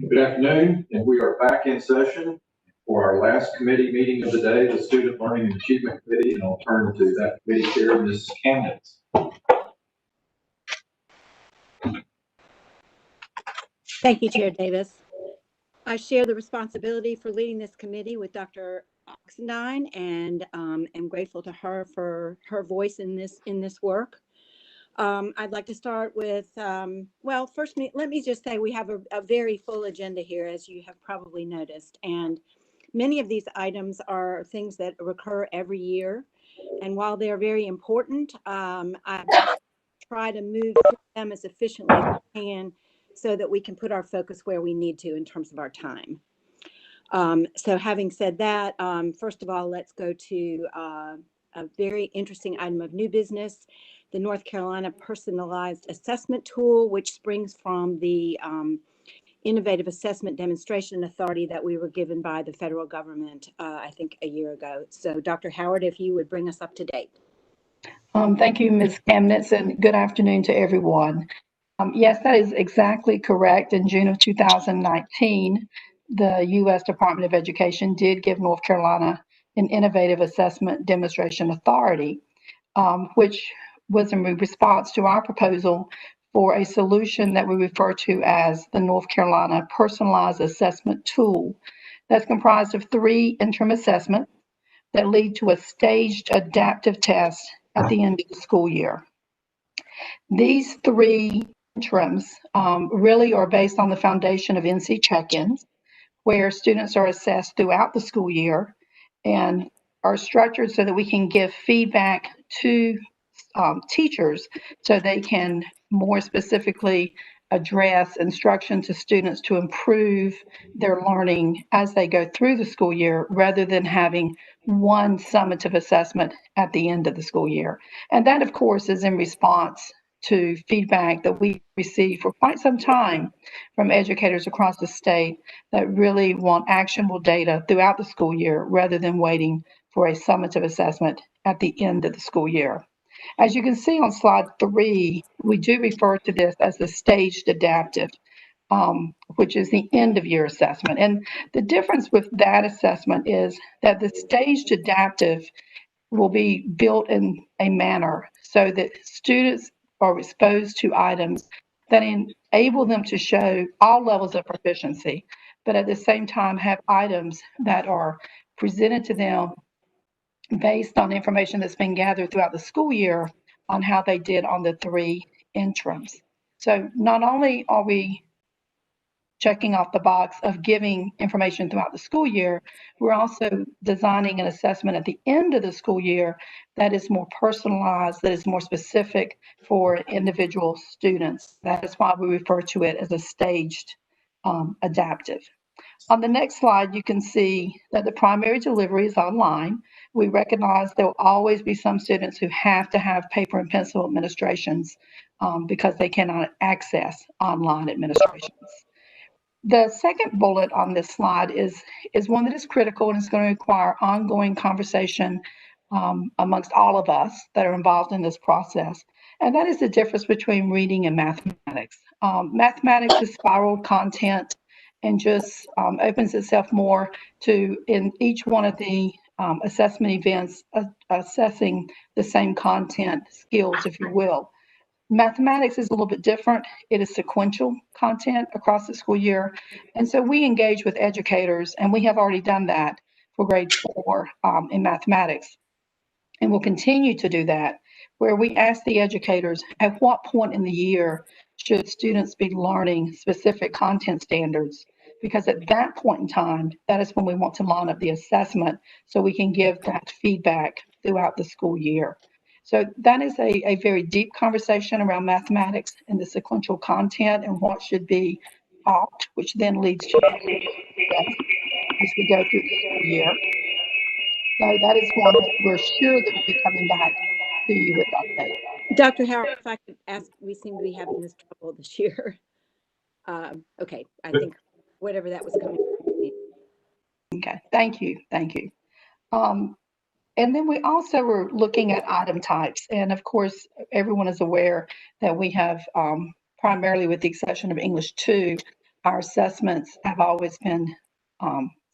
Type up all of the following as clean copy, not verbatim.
Good afternoon, and we are back in session for our last committee meeting of the day, the Student Learning and Achievement Committee, and I'll turn to that committee chair, Ms. Camnitz. Thank you, Chair Davis. I share the responsibility for leading this committee with Dr. Oxendine, and am grateful to her for her voice in this work. I'd like to start with, well, first, let me just say we have a very full agenda here, as you have probably noticed. And many of these items are things that recur every year. And while they're very important, I try to move through them as efficiently as we can so that we can put our focus where we need to in terms of our time. So having said that, first of all, let's go to a very interesting item of new business, the North Carolina Personalized Assessment Tool, which springs from the Innovative Assessment Demonstration Authority that we were given by the federal government, I think a year ago. So Dr. Howard, if you would bring us up to date. Thank you, Ms. Camnitz, and good afternoon to everyone. Yes, that is exactly correct. In June of 2019, the U.S. Department of Education did give North Carolina an Innovative Assessment Demonstration Authority, which was in response to our proposal for a solution that we refer to as the North Carolina Personalized Assessment Tool. That's comprised of 3 interim assessments that lead to a staged adaptive test at the end of the school year. These 3 interims really are based on the foundation of NC check-ins, where students are assessed throughout the school year and are structured so that we can give feedback to teachers so they can more specifically address instruction to students to improve their learning as they go through the school year, rather than having one summative assessment at the end of the school year. And that, of course, is in response to feedback that we received for quite some time from educators across the state that really want actionable data throughout the school year rather than waiting for a summative assessment at the end of the school year. As you can see on slide 3, we do refer to this as the staged adaptive, which is the end of year assessment. And the difference with that assessment is that the staged adaptive will be built in a manner so that students are exposed to items that enable them to show all levels of proficiency, but at the same time have items that are presented to them based on information that's been gathered throughout the school year on how they did on the 3 interims. So not only are we checking off the box of giving information throughout the school year, we're also designing an assessment at the end of the school year that is more personalized, that is more specific for individual students. That is why we refer to it as a staged adaptive. On the next slide, you can see that the primary delivery is online. We recognize there will always be some students who have to have paper and pencil administrations because they cannot access online administrations. The second bullet on this slide is one that is critical, and it's going to require ongoing conversation amongst all of us that are involved in this process. And that is the difference between reading and mathematics. Mathematics is spiraled content and just opens itself more to, in each one of the assessment events, assessing the same content skills, if you will. Mathematics is a little bit different. It is sequential content across the school year. And so we engage with educators, and we have already done that for grade 4 in mathematics. And we'll continue to do that, where we ask the educators, at what point in the year should students be learning specific content standards? Because at that point in time, that is when we want to line up the assessment so we can give that feedback throughout the school year. So that is a very deep conversation around mathematics and the sequential content and what should be taught, which then leads to as we go through the school year. So that is one that we're sure that we'll be coming back to you with updates. Dr. Howard, if I could ask, we seem to be having this trouble this year. Okay, I think whatever that was coming. Okay, thank you. And then we also were looking at item types. And of course, everyone is aware that we have, primarily with the exception of English 2, our assessments have always been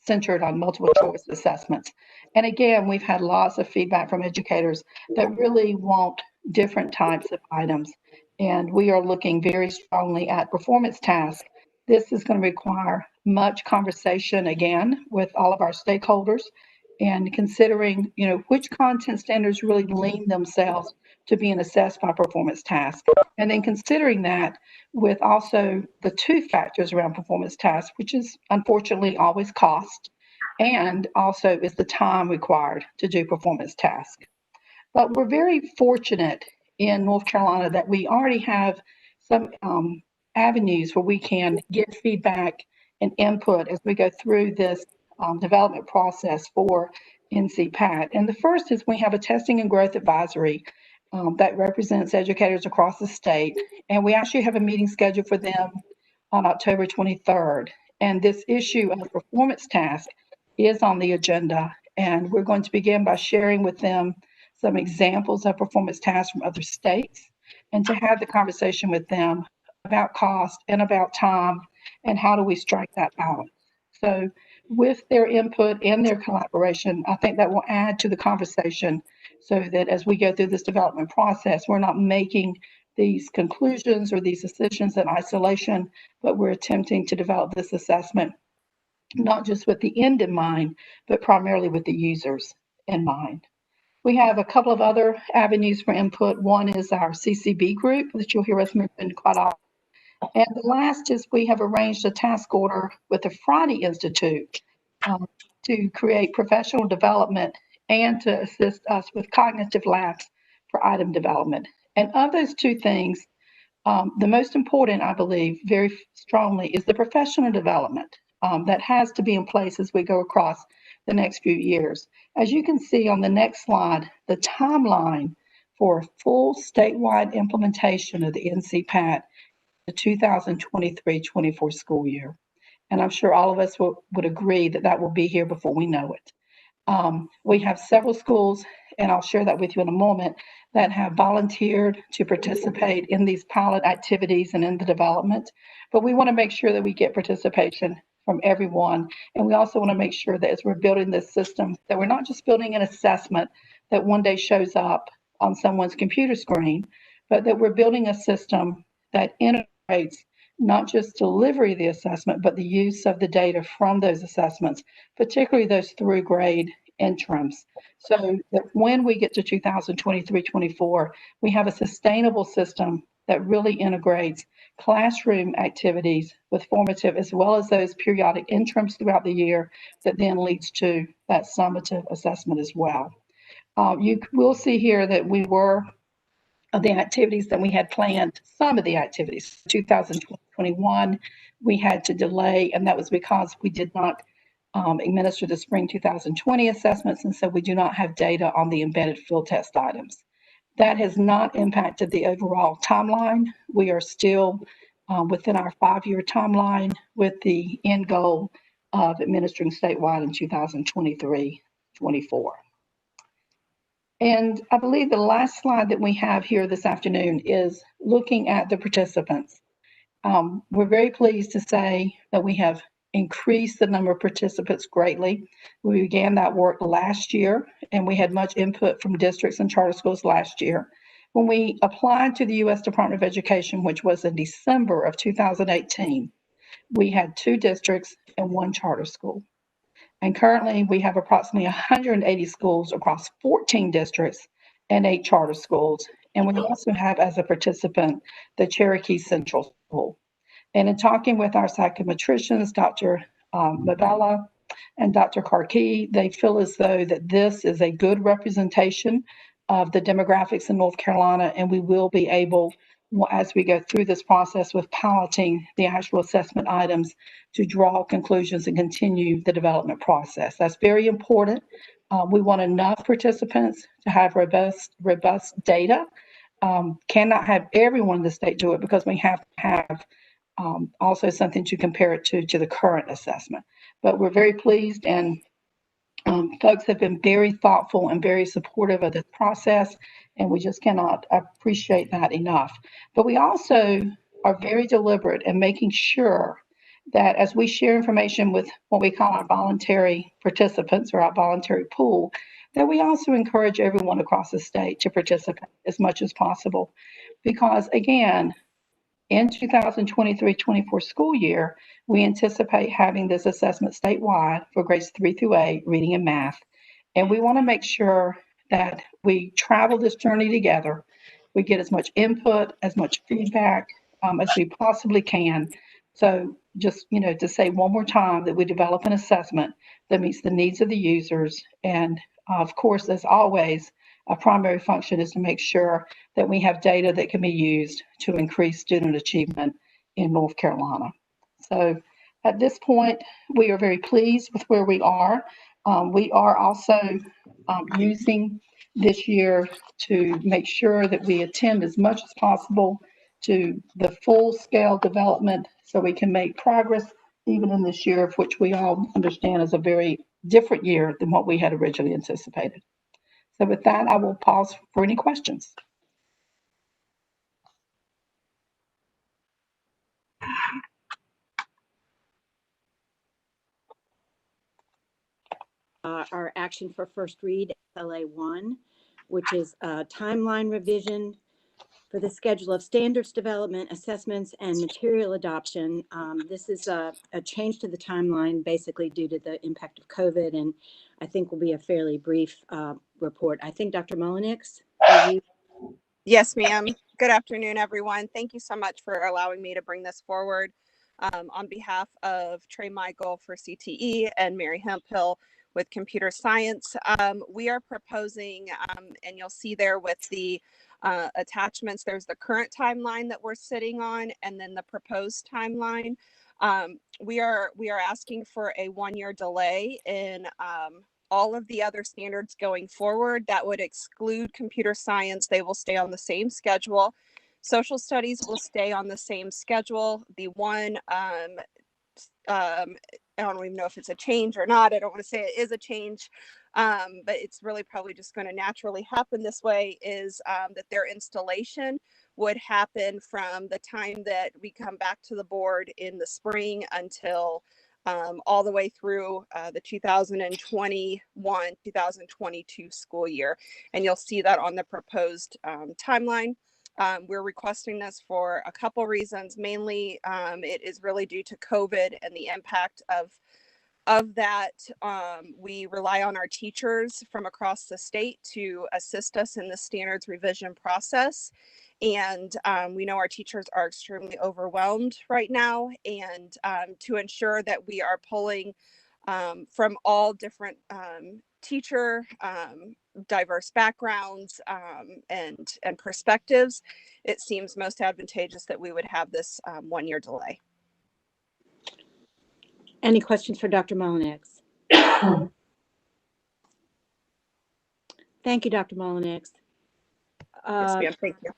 centered on multiple choice assessments. And again, we've had lots of feedback from educators that really want different types of items. And we are looking very strongly at performance tasks. This is going to require much conversation again with all of our stakeholders and considering, which content standards really lean themselves to being assessed by performance task. And then considering that with also the two factors around performance tasks, which is unfortunately always cost, and also is the time required to do performance tasks. But we're very fortunate in North Carolina that we already have some avenues where we can get feedback and input as we go through this development process for NCPAT. And the first is we have a testing and growth advisory that represents educators across the state. And we actually have a meeting scheduled for them on October 23rd. And this issue of performance task is on the agenda. And we're going to begin by sharing with them some examples of performance tasks from other states and to have the conversation with them about cost and about time and how do we strike that balance. So with their input and their collaboration, I think that will add to the conversation so that as we go through this development process, we're not making these conclusions or these decisions in isolation, but we're attempting to develop this assessment not just with the end in mind, but primarily with the users in mind. We have a couple of other avenues for input. One is our CCB group that you'll hear us mention quite often. And the last is we have arranged a task order with the Friday Institute to create professional development and to assist us with cognitive labs for item development. And of those two things, the most important, I believe, very strongly is the professional development that has to be in place as we go across the next few years. As you can see on the next slide, the timeline for full statewide implementation of the NCPAT, the 2023-24 school year. And I'm sure all of us would agree that that will be here before we know it. We have several schools, and I'll share that with you in a moment, that have volunteered to participate in these pilot activities and in the development. But we want to make sure that we get participation from everyone. And we also want to make sure that as we're building this system, that we're not just building an assessment that one day shows up on someone's computer screen, but that we're building a system that integrates not just delivery of the assessment, but the use of the data from those assessments, particularly those through grade interims. So that when we get to 2023-24, we have a sustainable system that really integrates classroom activities with formative as well as those periodic interims throughout the year that then leads to that summative assessment as well. You will see here that we were the activities that we had planned, some of the activities, 2021, we had to delay, and that was because we did not administer the spring 2020 assessments, and so we do not have data on the embedded field test items. That has not impacted the overall timeline. We are still within our 5-year timeline with the end goal of administering statewide in 2023-24. And I believe the last slide that we have here this afternoon is looking at the participants. We're very pleased to say that we have increased the number of participants greatly. We began that work last year, and we had much input from districts and charter schools last year. When we applied to the U.S. Department of Education, which was in December of 2018, we had 2 districts and 1 charter school. And currently we have approximately 180 schools across 14 districts and 8 charter schools. And we also have as a participant the Cherokee Central School. And in talking with our psychometricians, Dr. Mabella and Dr. Karki, they feel as though that this is a good representation of the demographics in North Carolina, and we will be able, as we go through this process with piloting the actual assessment items, to draw conclusions and continue the development process. That's very important. We want enough participants to have robust data. Cannot have everyone in the state do it because we have to have also something to compare it to the current assessment. But we're very pleased, and folks have been very thoughtful and very supportive of this process, and we just cannot appreciate that enough. But we also are very deliberate in making sure that as we share information with what we call our voluntary participants or our voluntary pool, that we also encourage everyone across the state to participate as much as possible. Because again, in 2023-24 school year, we anticipate having this assessment statewide for grades 3 through 8, reading and math. And we want to make sure that we travel this journey together. We get as much input, as much feedback as we possibly can. So just, to say one more time that we develop an assessment that meets the needs of the users. And of course, as always, our primary function is to make sure that we have data that can be used to increase student achievement in North Carolina. So at this point, we are very pleased with where we are. We are also using this year to make sure that we attend as much as possible to the full-scale development so we can make progress even in this year, of which we all understand is a very different year than what we had originally anticipated. So with that, I will pause for any questions. Our action for first read, SLA1, which is a timeline revision for the schedule of standards development, assessments, and material adoption. This is a change to the timeline, basically due to the impact of COVID, and I think will be a fairly brief report. I think Dr. Mullenix, are you? Yes, ma'am. Good afternoon, everyone. Thank you so much for allowing me to bring this forward. On behalf of Trey Michael for CTE and Mary Hemphill with computer science, we are proposing, and you'll see there with the attachments, there's the current timeline that we're sitting on, and then the proposed timeline. We are asking for a 1-year delay in all of the other standards going forward. That would exclude computer science. They will stay on the same schedule. Social studies will stay on the same schedule. The one, I don't even know if it's a change or not. I don't want to say it is a change, but it's really probably just going to naturally happen this way, is that their installation would happen from the time that we come back to the board in the spring until all the way through the 2021-2022 school year. And you'll see that on the proposed timeline. We're requesting this for a couple reasons. Mainly, it is really due to COVID and the impact of that. We rely on our teachers from across the state to assist us in the standards revision process. And we know our teachers are extremely overwhelmed right now. And to ensure that we are pulling from all different teacher, diverse backgrounds and perspectives, it seems most advantageous that we would have this 1-year delay. Any questions for Dr. Mullenix? Thank you, Dr. Mullenix. Yes, ma'am. Thank you.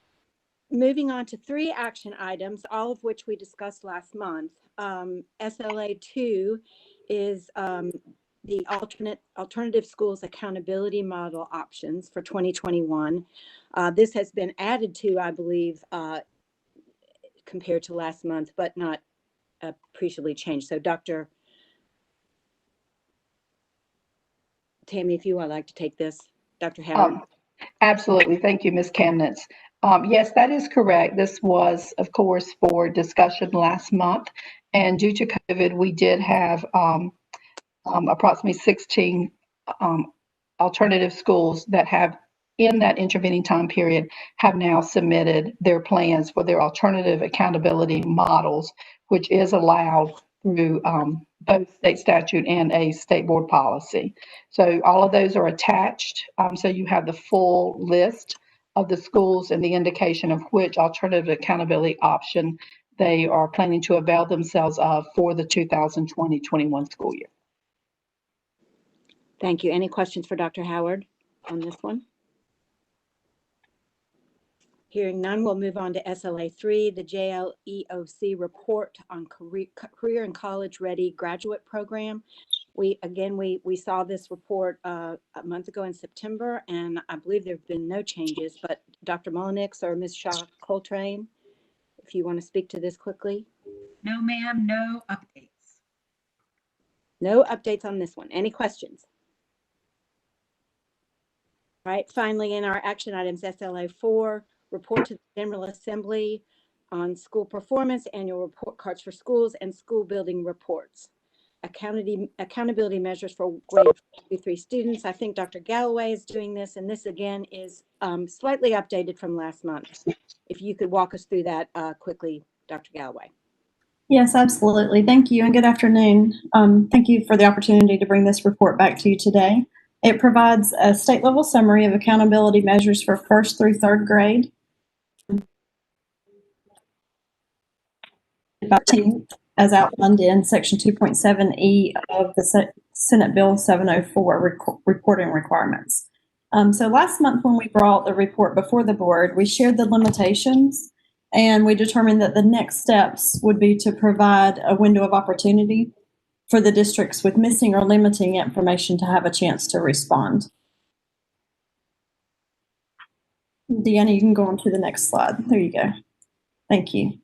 Moving on to 3 action items, all of which we discussed last month. SLA2 is the alternative schools accountability model options for 2021. This has been added to, I believe, compared to last month, but not appreciably changed. So Dr. Tammy, if you would like to take this. Dr. Howard. Absolutely. Thank you, Ms. Kamnitz. Yes, that is correct. This was, of course, for discussion last month. And due to COVID, we did have approximately 16 alternative schools that have, in that intervening time period, have now submitted their plans for their alternative accountability models, which is allowed through both state statute and a state board policy. So all of those are attached. So you have the full list of the schools and the indication of which alternative accountability option they are planning to avail themselves of for the 2020-21 school year. Thank you. Any questions for Dr. Howard on this one? Hearing none, we'll move on to SLA 3, the JLEOC report on career and college ready graduate program. We saw this report a month ago in September, and I believe there have been no changes, but Dr. Mullenix or Ms. Shaw Coltrane, if you want to speak to this quickly. No, ma'am, no updates. No updates on this one. Any questions? All right, finally, in our action items, SLA 4, report to the General Assembly on school performance, annual report cards for schools, and school building reports. Accountability measures for grade 3 students. I think Dr. Galloway is doing this, and this again is slightly updated from last month. If you could walk us through that quickly, Dr. Galloway. Yes, absolutely. Thank you and good afternoon. Thank you for the opportunity to bring this report back to you today. It provides a state level summary of accountability measures for 1st through 3rd grade. As outlined in Section 2.7E of the Senate Bill 704 reporting requirements. So last month when we brought the report before the board, we shared the limitations and we determined that the next steps would be to provide a window of opportunity for the districts with missing or limiting information to have a chance to respond. Deanna, you can go on to the next slide. There you go. Thank you.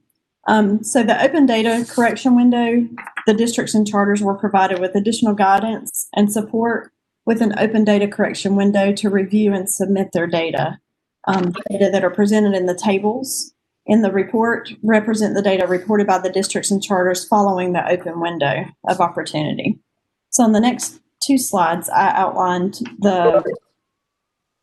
So the open data correction window, the districts and charters were provided with additional guidance and support with an open data correction window to review and submit their data. Data that are presented in the tables in the report represent the data reported by the districts and charters following the open window of opportunity. So on the next 2 slides, I outlined the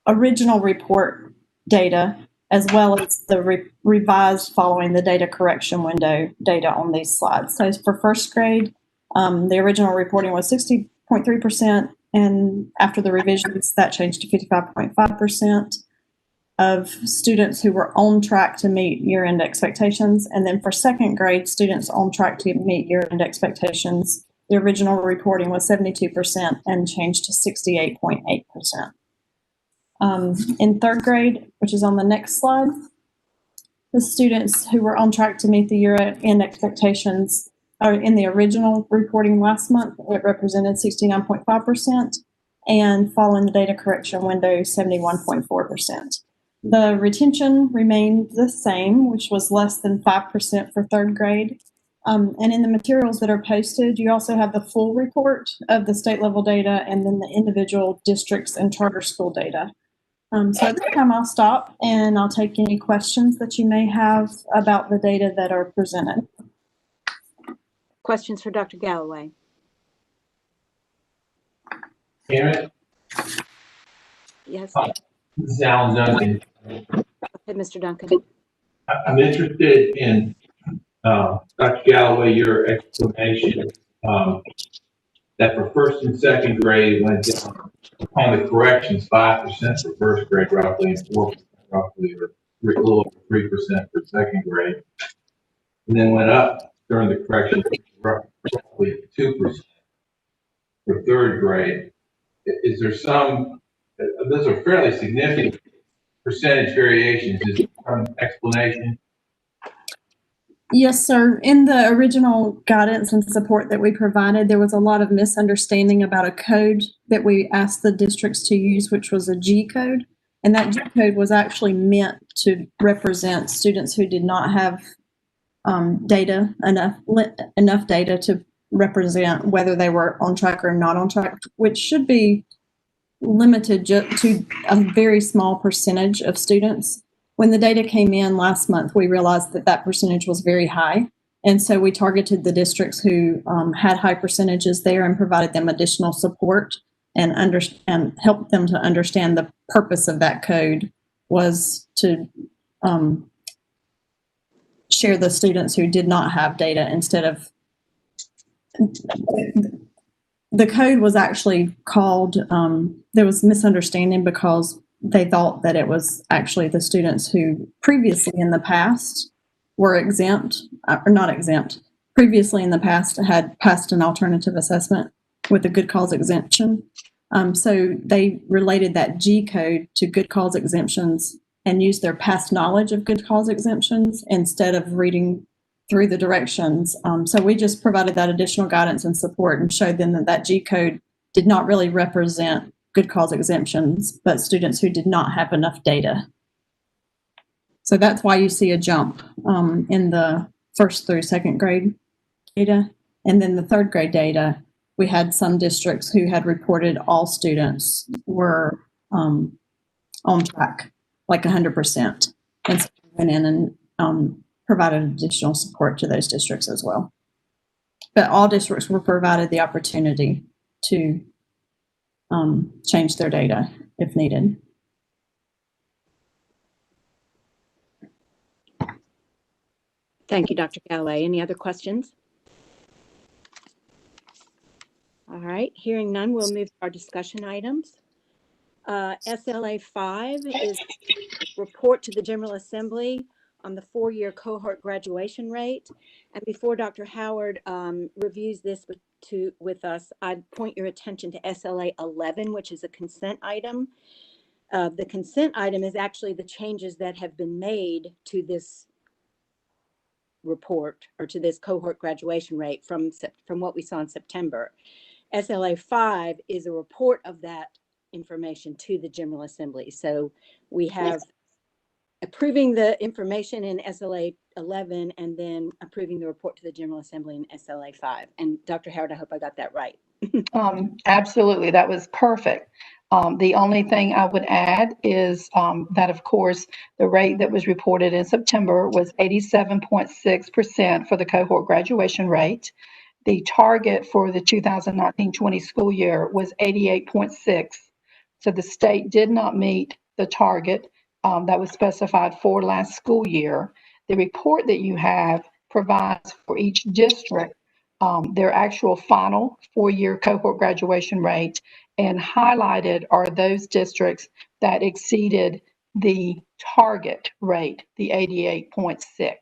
original report data as well as the revised following the data correction window data on these slides. So for 1st grade, the original reporting was 60.3%, and after the revisions, that changed to 55.5% of students who were on track to meet year-end expectations. And then for 2nd grade, students on track to meet year-end expectations, the original reporting was 72% and changed to 68.8%. In 3rd grade, which is on the next slide, the students who were on track to meet the year-end expectations are in the original reporting last month. It represented 69.5%, and following the data correction window, 71.4%. The retention remained the same, which was less than 5% for 3rd grade. And in the materials that are posted, you also have the full report of the state level data and then the individual districts and charter school data. So at this time I'll stop and I'll take any questions that you may have about the data that are presented. Questions for Dr. Galloway? Karen? Yes. This is Alan Duncan. Okay, Mr. Duncan. I'm interested in, Dr. Galloway, your explanation that for 1st and 2nd grade went down on the corrections 5% for 1st grade roughly and 4% roughly, or a little over 3% for 2nd grade, and then went up during the correction roughly 2% for 3rd grade. Is there some? Those are fairly significant percentage variations. Is there some explanation? Yes, sir. In the original guidance and support that we provided, there was a lot of misunderstanding about a code that we asked the districts to use, which was a G code. And that G code was actually meant to represent students who did not have data, enough data to represent whether they were on track or not on track, which should be limited to a very small percentage of students. When the data came in last month, we realized that that percentage was very high. And so we targeted the districts who had high percentages there and provided them additional support and helped them to understand the purpose of that code was to share the students who did not have data instead of The code was actually called, there was misunderstanding because they thought that it was actually the students who previously in the past were exempt, or not exempt, previously in the past had passed an alternative assessment with a good cause exemption. So they related that G code to good cause exemptions and used their past knowledge of good cause exemptions instead of reading through the directions. So we just provided that additional guidance and support and showed them that that G code did not really represent good cause exemptions, but students who did not have enough data. So that's why you see a jump in the first through second grade data. And then the third grade data, we had some districts who had reported all students were on track, like 100%. And so we went in and provided additional support to those districts as well. But all districts were provided the opportunity to change their data if needed. Thank you, Dr. Galloway. Any other questions? All right, hearing none, we'll move to our discussion items. SLA 5 is report to the General Assembly on the 4-year cohort graduation rate. And before Dr. Howard reviews this with us, I'd point your attention to SLA 11, which is a consent item. The consent item is actually the changes that have been made to this report or to this cohort graduation rate from what we saw in September. SLA 5 is a report of that information to the General Assembly. So we have approving the information in SLA 11 and then approving the report to the General Assembly in SLA 5. And Dr. Howard, I hope I got that right. Absolutely, that was perfect. The only thing I would add is that, of course, the rate that was reported in September was 87.6% for the cohort graduation rate. The target for the 2019-20 school year was 88.6. So the state did not meet the target that was specified for last school year. The report that you have provides for each district their actual final 4-year cohort graduation rate, and highlighted are those districts that exceeded the target rate, the 88.6.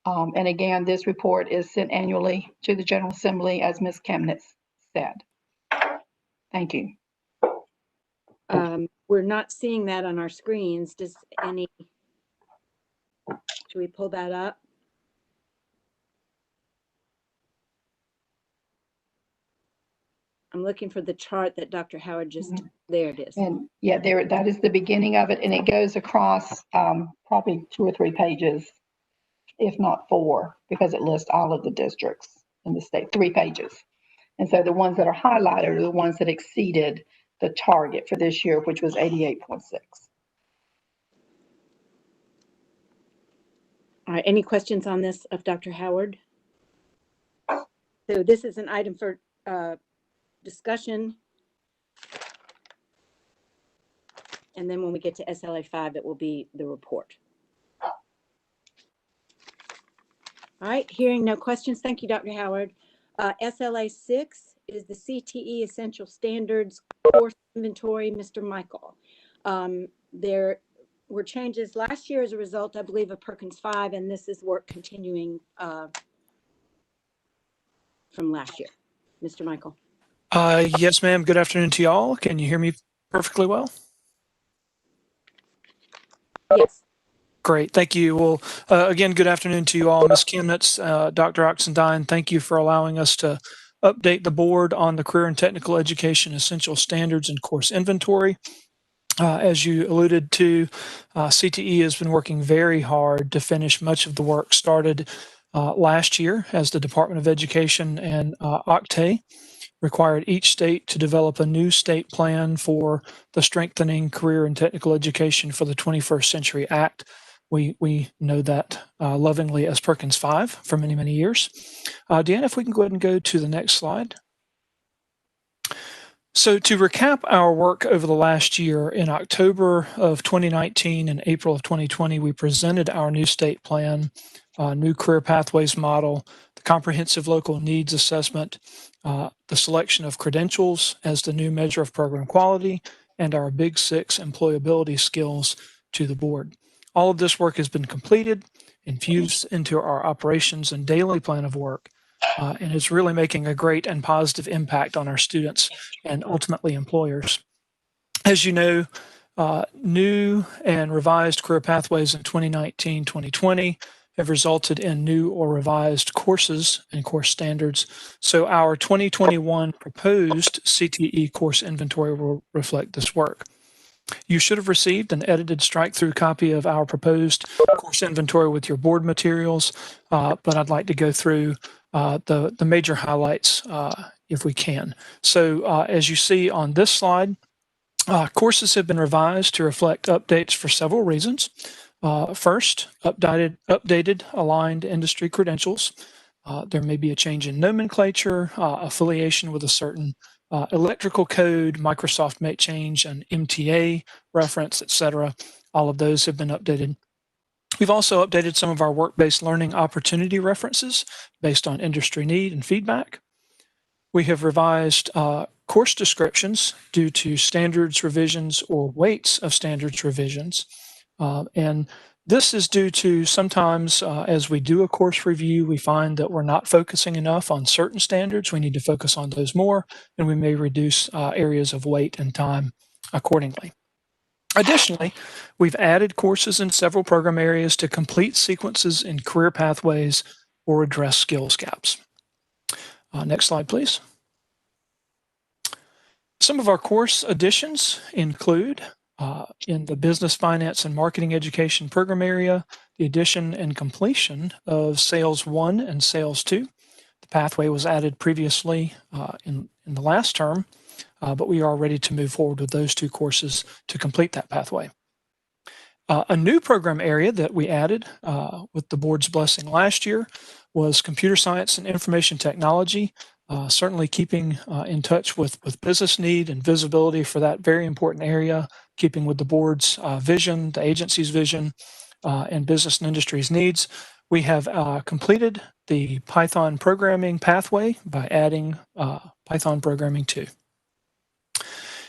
And again, this report is sent annually to the General Assembly, as Ms. Chemnitz said. Thank you. We're not seeing that on our screens. Should we pull that up? I'm looking for the chart that Dr. Howard just, there it is. And yeah, that is the beginning of it. And it goes across probably 2 or 3 pages, if not 4, because it lists all of the districts in the state, 3 pages. And so the ones that are highlighted are the ones that exceeded the target for this year, which was 88.6. All right, any questions on this of Dr. Howard? So this is an item for discussion. And then when we get to SLA 5, it will be the report. All right, hearing no questions. Thank you, Dr. Howard. SLA 6 is the CTE Essential Standards Course Inventory, Mr. Michael. There were changes last year as a result, I believe, of Perkins 5, and this is work continuing from last year. Mr. Michael. Yes, ma'am. Good afternoon to y'all. Can you hear me perfectly well? Yes. Great. Thank you. Well, again, good afternoon to you all. Ms. Chemnitz, Dr. Oxendine, thank you for allowing us to update the board on the Career and Technical Education Essential Standards and Course Inventory. As you alluded to, CTE has been working very hard to finish much of the work started last year as the Department of Education and OCTE required each state to develop a new state plan for the Strengthening Career and Technical Education for the 21st Century Act. We know that lovingly as Perkins 5 for many, many years. Deanna, if we can go ahead and go to the next slide. So to recap our work over the last year, in October of 2019 and April of 2020, we presented our new state plan, new career pathways model, the comprehensive local needs assessment, the selection of credentials as the new measure of program quality, and our Big Six employability skills to the board. All of this work has been completed, infused into our operations and daily plan of work, and is really making a great and positive impact on our students and ultimately employers. As you know, new and revised career pathways in 2019-2020 have resulted in new or revised courses and course standards. So our 2021 proposed CTE course inventory will reflect this work. You should have received an edited strike-through copy of our proposed course inventory with your board materials, but I'd like to go through the major highlights if we can. So as you see on this slide, courses have been revised to reflect updates for several reasons. First, updated aligned industry credentials. There may be a change in nomenclature, affiliation with a certain electrical code, Microsoft may change an MTA reference, etc. All of those have been updated. We've also updated some of our work-based learning opportunity references based on industry need and feedback. We have revised course descriptions due to standards revisions or weights of standards revisions. And this is due to sometimes as we do a course review, we find that we're not focusing enough on certain standards. We need to focus on those more, and we may reduce areas of weight and time accordingly. Additionally, we've added courses in several program areas to complete sequences in career pathways or address skills gaps. Next slide, please. Some of our course additions include in the business, finance, and marketing education program area, the addition and completion of Sales 1 and Sales 2. The pathway was added previously in the last term, but we are ready to move forward with those two courses to complete that pathway. A new program area that we added with the board's blessing last year was computer science and information technology. Certainly keeping in touch with business need and visibility for that very important area, keeping with the board's vision, the agency's vision, and business and industry's needs. We have completed the Python programming pathway by adding Python programming 2.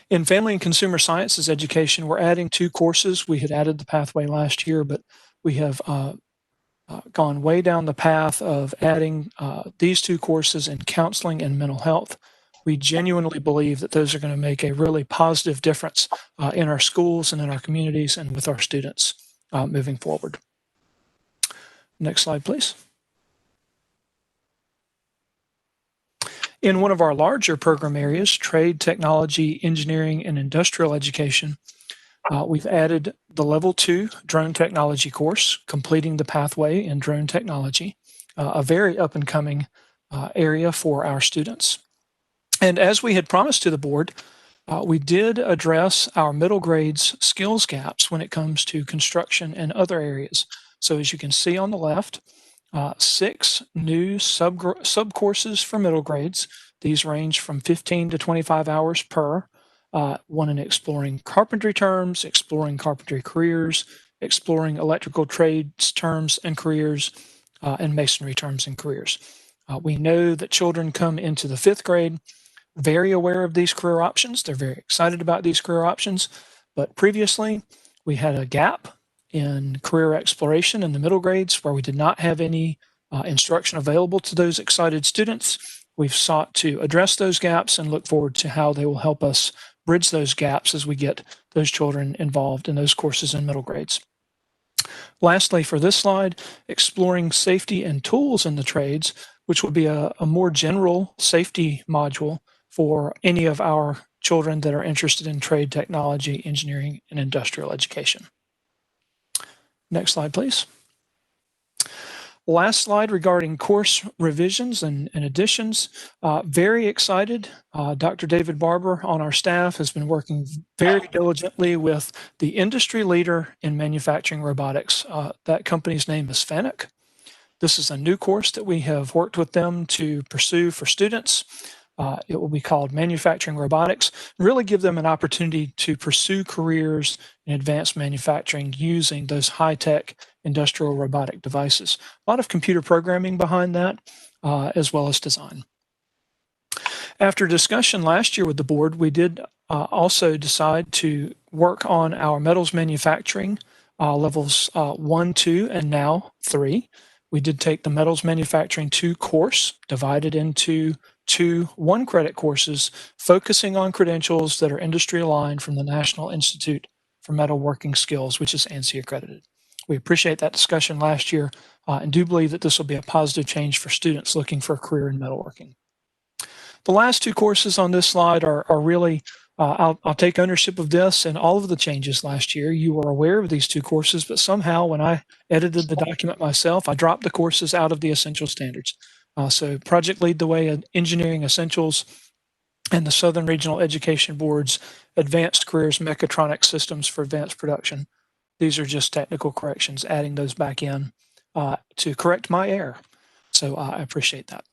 In family and consumer sciences education, we're adding 2 courses. We had added the pathway last year, but we have gone way down the path of adding these 2 courses in counseling and mental health. We genuinely believe that those are going to make a really positive difference in our schools and in our communities and with our students moving forward. Next slide, please. In one of our larger program areas, trade, technology, engineering, and industrial education, we've added the Level 2 drone technology course, completing the pathway in drone technology, a very up-and-coming area for our students. And as we had promised to the board, we did address our middle grades skills gaps when it comes to construction and other areas. So as you can see on the left, 6 new sub-courses for middle grades. These range from 15 to 25 hours per. One in exploring carpentry terms, exploring carpentry careers, exploring electrical trades terms and careers, and masonry terms and careers. We know that children come into the 5th grade very aware of these career options. They're very excited about these career options, but previously we had a gap in career exploration in the middle grades where we did not have any instruction available to those excited students. We've sought to address those gaps and look forward to how they will help us bridge those gaps as we get those children involved in those courses in middle grades. Lastly, for this slide, exploring safety and tools in the trades, which will be a more general safety module for any of our children that are interested in trade, technology, engineering, and industrial education. Next slide, please. Last slide regarding course revisions and additions. Very excited. Dr. David Barber on our staff has been working very diligently with the industry leader in manufacturing robotics. That company's name is FANUC. This is a new course that we have worked with them to pursue for students. It will be called Manufacturing Robotics, really give them an opportunity to pursue careers in advanced manufacturing using those high-tech industrial robotic devices. A lot of computer programming behind that, as well as design. After discussion last year with the board, we did also decide to work on our metals manufacturing levels 1, 2, and now 3. We did take the metals manufacturing 2 course, divided into 2 1-credit courses, focusing on credentials that are industry aligned from the National Institute for Metalworking Skills, which is ANSI accredited. We appreciate that discussion last year and do believe that this will be a positive change for students looking for a career in metalworking. The last 2 courses on this slide are really, I'll take ownership of this and all of the changes last year. You were aware of these 2 courses, but somehow when I edited the document myself, I dropped the courses out of the essential standards. So Project Lead the Way Engineering Essentials and the Southern Regional Education Board's Advanced Careers Mechatronic Systems for Advanced Production. These are just technical corrections, adding those back in to correct my error. So I appreciate that.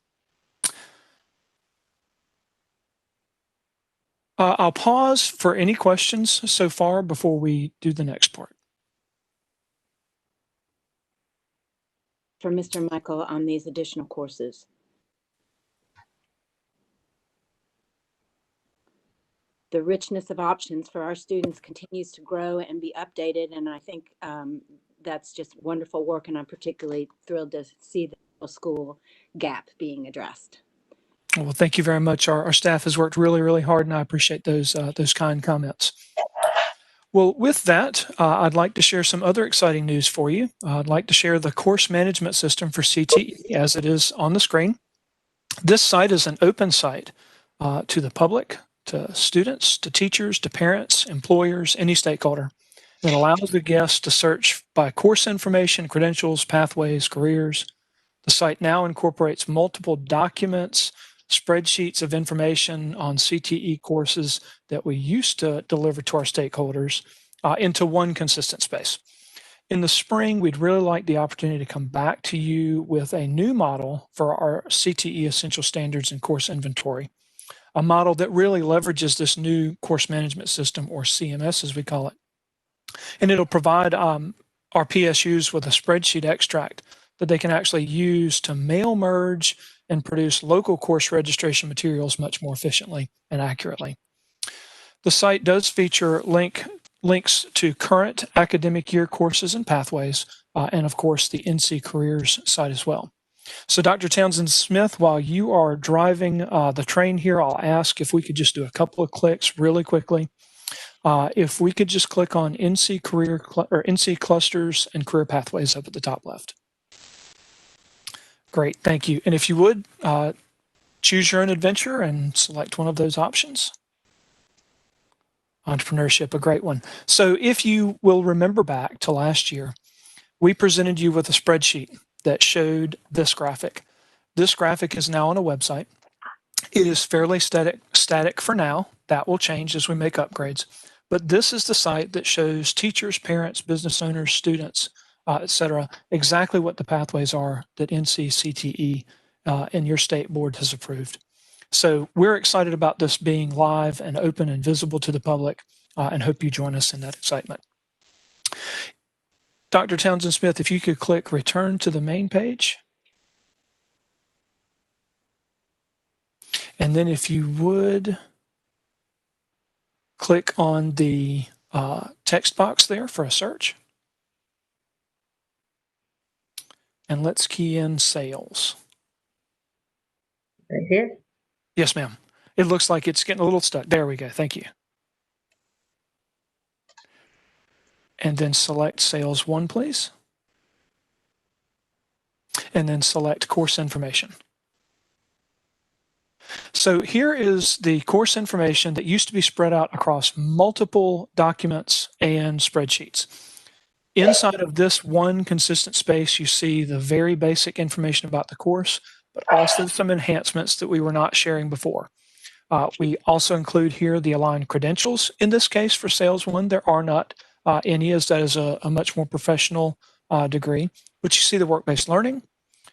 I'll pause for any questions so far before we do the next part. For Mr. Michael on these additional courses. The richness of options for our students continues to grow and be updated, and I think that's just wonderful work, and I'm particularly thrilled to see the school gap being addressed. Well, thank you very much. Our staff has worked really, really hard, and I appreciate those kind comments. Well, with that, I'd like to share some other exciting news for you. I'd like to share the course management system for CTE as it is on the screen. This site is an open site to the public, to students, to teachers, to parents, employers, any stakeholder. It allows the guests to search by course information, credentials, pathways, careers. The site now incorporates multiple documents, spreadsheets of information on CTE courses that we used to deliver to our stakeholders into one consistent space. In the spring, we'd really like the opportunity to come back to you with a new model for our CTE Essential Standards and Course Inventory, a model that really leverages this new course management system, or CMS as we call it. And it'll provide our PSUs with a spreadsheet extract that they can actually use to mail merge and produce local course registration materials much more efficiently and accurately. The site does feature links to current academic year courses and pathways, and of course the NC Careers site as well. So Dr. Townsend Smith, while you are driving the train here, I'll ask if we could just do a couple of clicks really quickly. If we could just click on NC NC Clusters and Career Pathways up at the top left. Great, thank you. And if you would, choose your own adventure and select one of those options. Entrepreneurship, a great one. So if you will remember back to last year, we presented you with a spreadsheet that showed this graphic. This graphic is now on a website. It is fairly static for now. That will change as we make upgrades. But this is the site that shows teachers, parents, business owners, students, etc., exactly what the pathways are that NC CTE and your state board has approved. So we're excited about this being live and open and visible to the public, and hope you join us in that excitement. Dr. Townsend Smith, if you could click return to the main page. And then if you would click on the text box there for a search. And let's key in sales. Right here? Yes, ma'am. It looks like it's getting a little stuck. There we go. Thank you. And then select Sales 1, please. And then select Course Information. So here is the course information that used to be spread out across multiple documents and spreadsheets. Inside of this one consistent space, you see the very basic information about the course, but also some enhancements that we were not sharing before. We also include here the aligned credentials. In this case, for Sales 1, there are not any, as that is a much more professional degree. But you see the work-based learning,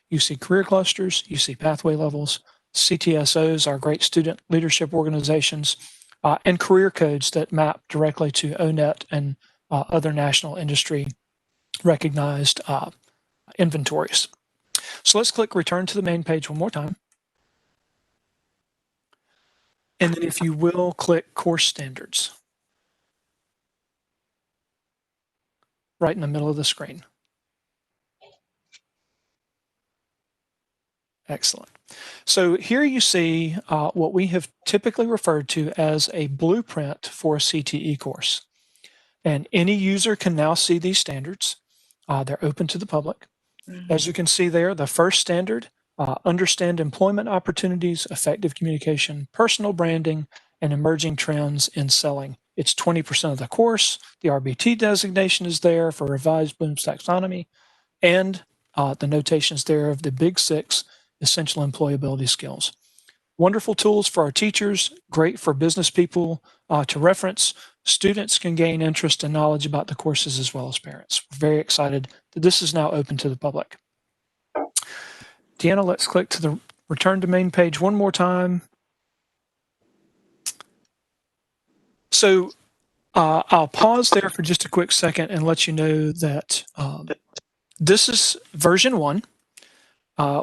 you see career clusters, you see pathway levels, CTSOs, our great student leadership organizations, and career codes that map directly to ONET and other national industry recognized inventories. So let's click return to the main page one more time. And then if you will, click course standards right in the middle of the screen. Excellent. So here you see what we have typically referred to as a blueprint for a CTE course. And any user can now see these standards. They're open to the public. As you can see there, the first standard, understand employment opportunities, effective communication, personal branding, and emerging trends in selling. It's 20% of the course. The RBT designation is there for revised Bloom's taxonomy, and the notations there of the big 6 essential employability skills. Wonderful tools for our teachers, great for business people to reference. Students can gain interest and knowledge about the courses as well as parents. We're very excited that this is now open to the public. Deanna, let's click to the return to main page one more time. So I'll pause there for just a quick second and let you know that this is version 1.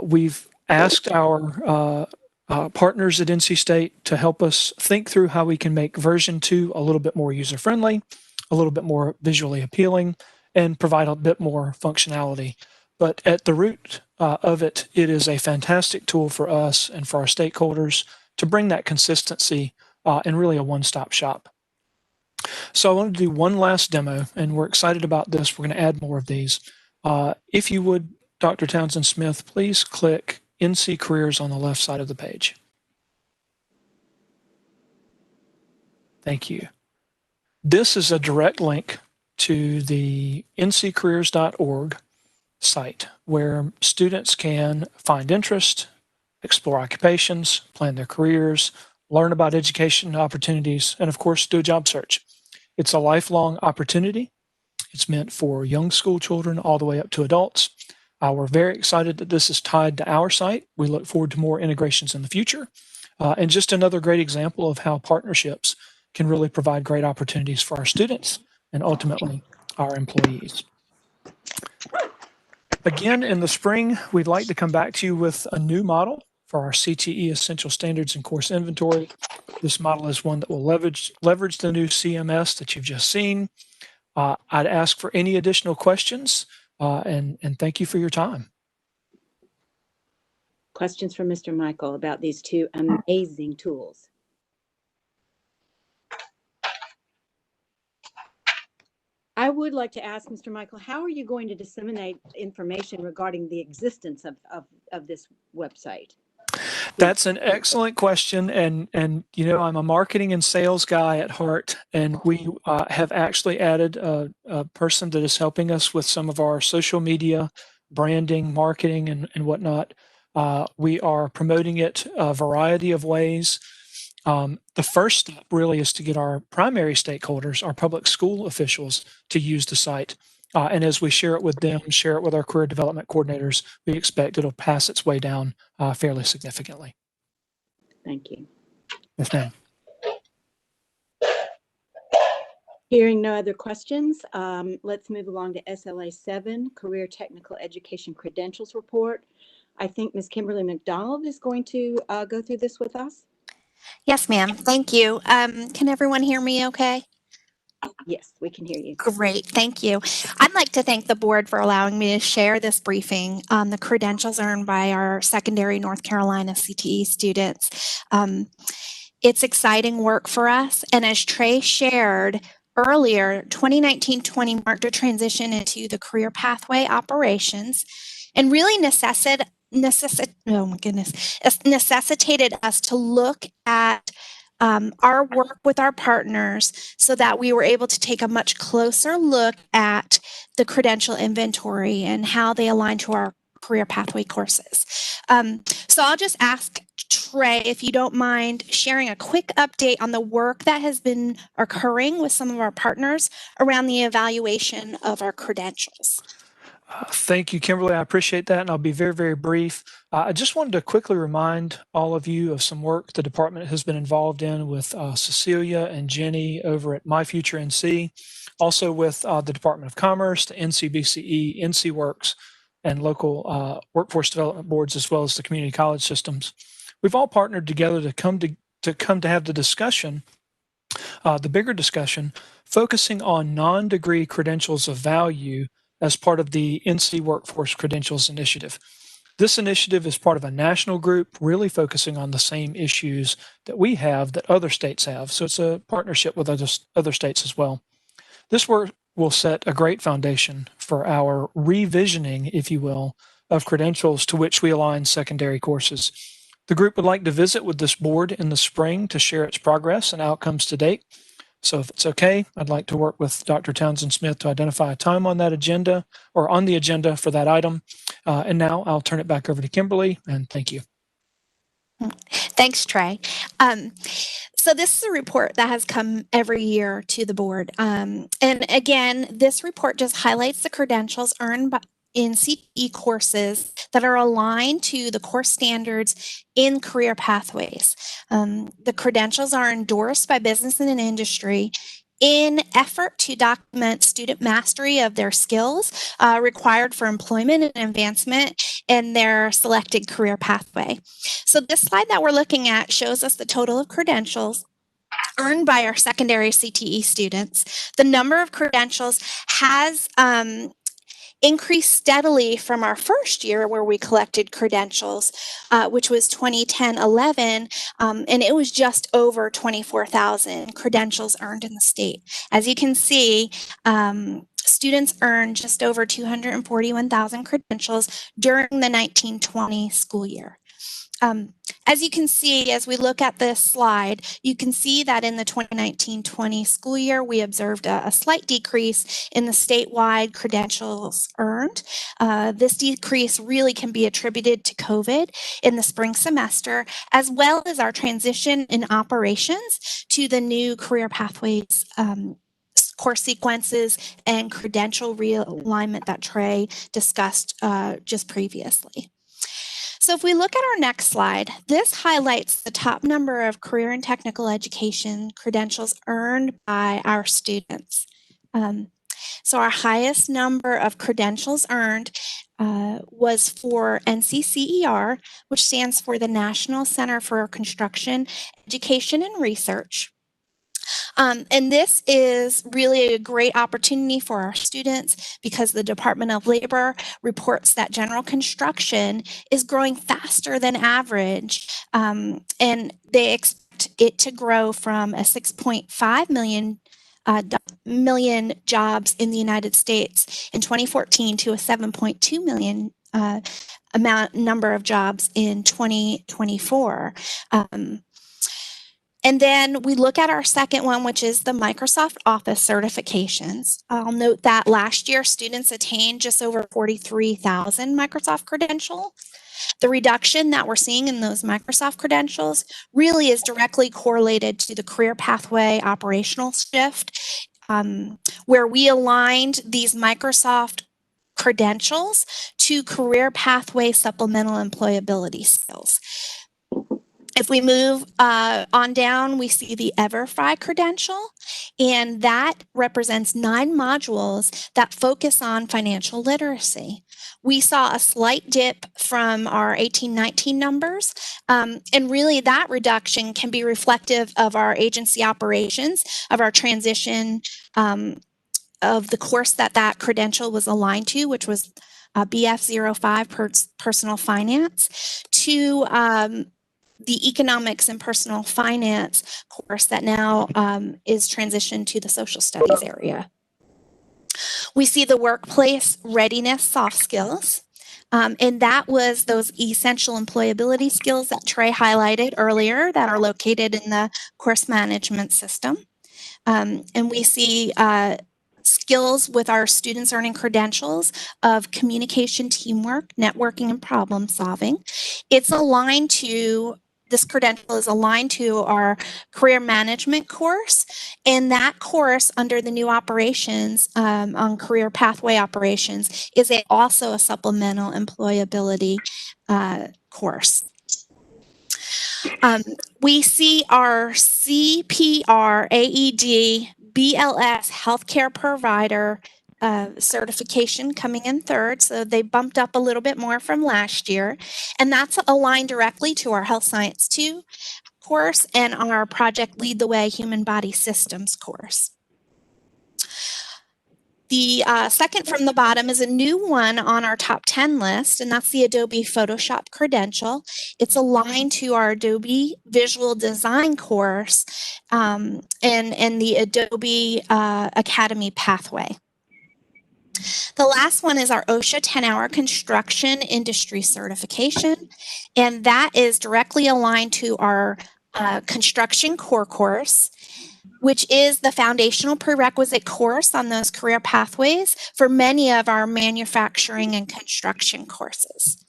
We've asked our partners at NC State to help us think through how we can make version 2 a little bit more user-friendly, a little bit more visually appealing, and provide a bit more functionality. But at the root of it, it is a fantastic tool for us and for our stakeholders to bring that consistency and really a one-stop shop. So I want to do one last demo, and we're excited about this. We're going to add more of these. If you would, Dr. Townsend Smith, please click NC Careers on the left side of the page. Thank you. This is a direct link to the nccareers.org site where students can find interest, explore occupations, plan their careers, learn about education opportunities, and of course, do a job search. It's a lifelong opportunity. It's meant for young school children all the way up to adults. We're very excited that this is tied to our site. We look forward to more integrations in the future. And just another great example of how partnerships can really provide great opportunities for our students and ultimately our employees. Again, in the spring, we'd like to come back to you with a new model for our CTE Essential Standards and Course Inventory. This model is one that will leverage the new CMS that you've just seen. I'd ask for any additional questions, and thank you for your time. Questions for Mr. Michael about these 2 amazing tools? I would like to ask Mr. Michael, how are you going to disseminate information regarding the existence of this website? That's an excellent question, and you know, I'm a marketing and sales guy at heart, and we have actually added a person that is helping us with some of our social media, branding, marketing, and whatnot. We are promoting it a variety of ways. The first step really is to get our primary stakeholders, our public school officials, to use the site. And as we share it with them, share it with our career development coordinators, we expect it'll pass its way down fairly significantly. Thank you. Yes, ma'am. Hearing no other questions, let's move along to SLA 7, Career Technical Education Credentials Report. I think Ms. Kimberly McDonald is going to go through this with us. Yes, ma'am. Thank you. Can everyone hear me okay? Yes, we can hear you. Great. Thank you. I'd like to thank the board for allowing me to share this briefing on the credentials earned by our secondary North Carolina CTE students. It's exciting work for us. And as Trey shared earlier, 2019-20 marked a transition into the career pathway operations and really necessitated us to look at our work with our partners so that we were able to take a much closer look at the credential inventory and how they align to our career pathway courses. So I'll just ask Trey, if you don't mind sharing a quick update on the work that has been occurring with some of our partners around the evaluation of our credentials. Thank you, Kimberly. I appreciate that, and I'll be very, very brief. I just wanted to quickly remind all of you of some work the department has been involved in with Cecilia and Jenny over at My Future NC, also with the Department of Commerce, the NCBCE, NCWorks, and local workforce development boards, as well as the community college systems. We've all partnered together to come to have the discussion, the bigger discussion, focusing on non-degree credentials of value as part of the NC Workforce Credentials Initiative. This initiative is part of a national group really focusing on the same issues that we have that other states have. So it's a partnership with other states as well. This work will set a great foundation for our revisioning, if you will, of credentials to which we align secondary courses. The group would like to visit with this board in the spring to share its progress and outcomes to date. So if it's okay, I'd like to work with Dr. Townsend Smith to identify a time on that agenda or on the agenda for that item. And now I'll turn it back over to Kimberly, and thank you. Thanks, Trey. So this is a report that has come every year to the board. And again, this report just highlights the credentials earned in CTE courses that are aligned to the course standards in career pathways. The credentials are endorsed by business and industry in effort to document student mastery of their skills required for employment and advancement in their selected career pathway. So this slide that we're looking at shows us the total of credentials earned by our secondary CTE students. The number of credentials has increased steadily from our first year where we collected credentials, which was 2010-11, and it was just over 24,000 credentials earned in the state. As you can see, students earned just over 241,000 credentials during the 1920 school year. As you can see, as we look at this slide, you can see that in the 2019-20 school year, we observed a slight decrease in the statewide credentials earned. This decrease really can be attributed to COVID in the spring semester, as well as our transition in operations to the new career pathways course sequences and credential realignment that Trey discussed just previously. So if we look at our next slide, this highlights the top number of career and technical education credentials earned by our students. So our highest number of credentials earned was for NCCER, which stands for the National Center for Construction, Education, and Research. And this is really a great opportunity for our students because the Department of Labor reports that general construction is growing faster than average, and they expect it to grow from a 6.5 million jobs in the United States in 2014 to a 7.2 million number of jobs in 2024. And then we look at our second one, which is the Microsoft Office certifications. I'll note that last year, students attained just over 43,000 Microsoft credentials. The reduction that we're seeing in those Microsoft credentials really is directly correlated to the career pathway operational shift, where we aligned these Microsoft credentials to career pathway supplemental employability skills. If we move on down, we see the EverFi credential, and that represents 9 modules that focus on financial literacy. We saw a slight dip from our 18-19 numbers, and really that reduction can be reflective of our agency operations, of our transition of the course that credential was aligned to, which was BF05 Personal Finance, to the Economics and Personal Finance course that now is transitioned to the Social Studies area. We see the Workplace Readiness soft skills, and that was those essential employability skills that Trey highlighted earlier that are located in the course management system. And we see skills with our students earning credentials of communication, teamwork, networking, and problem solving. It's aligned to this credential is aligned to our career management course. And that course under the new operations on career pathway operations is also a supplemental employability course. We see our CPR, AED, BLS healthcare provider certification coming in third. So they bumped up a little bit more from last year. And that's aligned directly to our Health Science 2 course and our Project Lead the Way Human Body Systems course. The second from the bottom is a new one on our top 10 list, and that's the Adobe Photoshop credential. It's aligned to our Adobe Visual Design course and the Adobe Academy pathway. The last one is our OSHA 10-hour construction industry certification, and that is directly aligned to our construction core course, which is the foundational prerequisite course on those career pathways for many of our manufacturing and construction courses.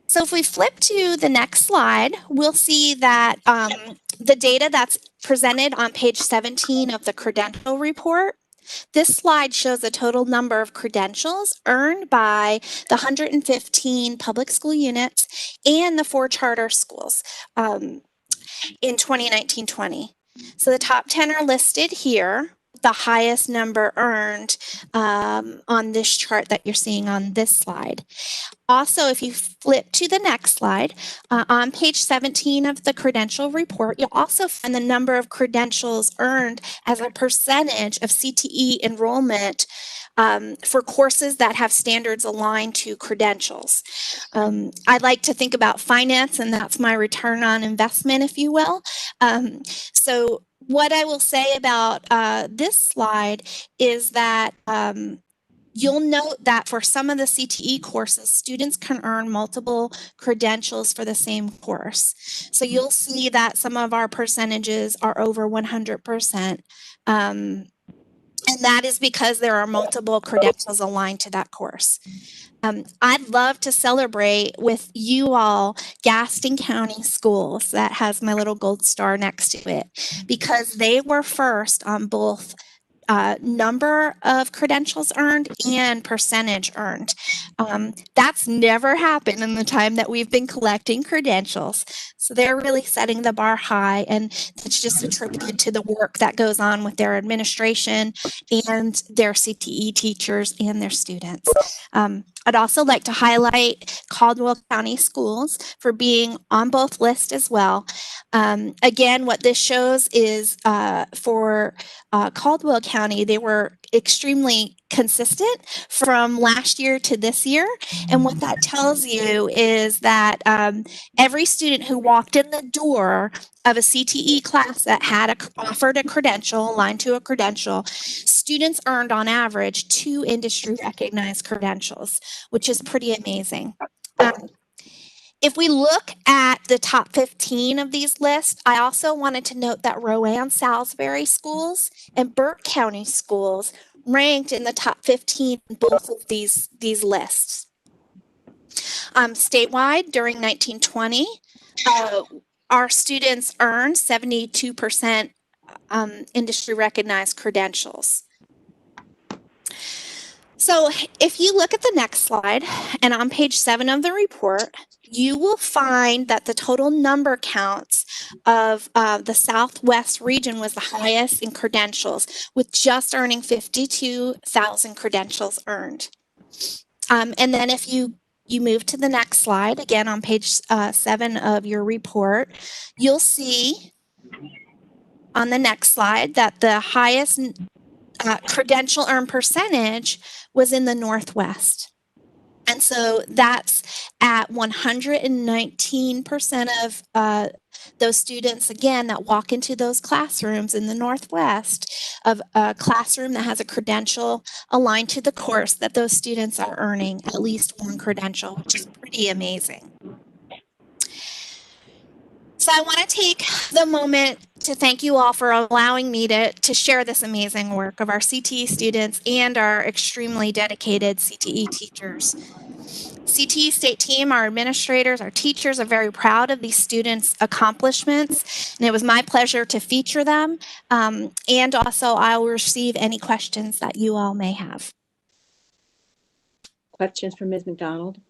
So if we flip to the next slide, we'll see that the data that's presented on page 17 of the credential report, this slide shows the total number of credentials earned by the 115 public school units and the 4 charter schools in 2019-20. So the top 10 are listed here, the highest number earned on this chart that you're seeing on this slide. Also, if you flip to the next slide, on page 17 of the credential report, you'll also find the number of credentials earned as a percentage of CTE enrollment for courses that have standards aligned to credentials. I like to think about finance, and that's my return on investment, if you will. So what I will say about this slide is that you'll note that for some of the CTE courses, students can earn multiple credentials for the same course. So you'll see that some of our percentages are over 100%. And that is because there are multiple credentials aligned to that course. I'd love to celebrate with you all Gaston County Schools. That has my little gold star next to it, because they were first on both number of credentials earned and percentage earned. That's never happened in the time that we've been collecting credentials. So they're really setting the bar high, and it's just attributed to the work that goes on with their administration and their CTE teachers and their students. I'd also like to highlight Caldwell County Schools for being on both lists as well. Again, what this shows is for Caldwell County, they were extremely consistent from last year to this year. And what that tells you is that every student who walked in the door of a CTE class that had offered a credential, aligned to a credential, students earned on average 2 industry recognized credentials, which is pretty amazing. If we look at the top 15 of these lists, I also wanted to note that Rowan Salisbury schools and Burke County schools ranked in the top 15 in both of these lists. Statewide, during 1920, our students earned 72% industry recognized credentials. So if you look at the next slide, and on page 7 of the report, you will find that the total number counts of the Southwest region was the highest in credentials, with just earning 52,000 credentials earned. And then if you move to the next slide, again on page 7 of your report, you'll see on the next slide that the highest credential earned percentage was in the Northwest. And so that's at 119% of those students, again, that walk into those classrooms in the Northwest, of a classroom that has a credential aligned to the course, that those students are earning at least 1 credential, which is pretty amazing. So I want to take the moment to thank you all for allowing me to share this amazing work of our CTE students and our extremely dedicated CTE teachers. CTE state team, our administrators, our teachers are very proud of these students' accomplishments, and it was my pleasure to feature them. And also, I will receive any questions that you all may have. Questions for Ms. McDonald?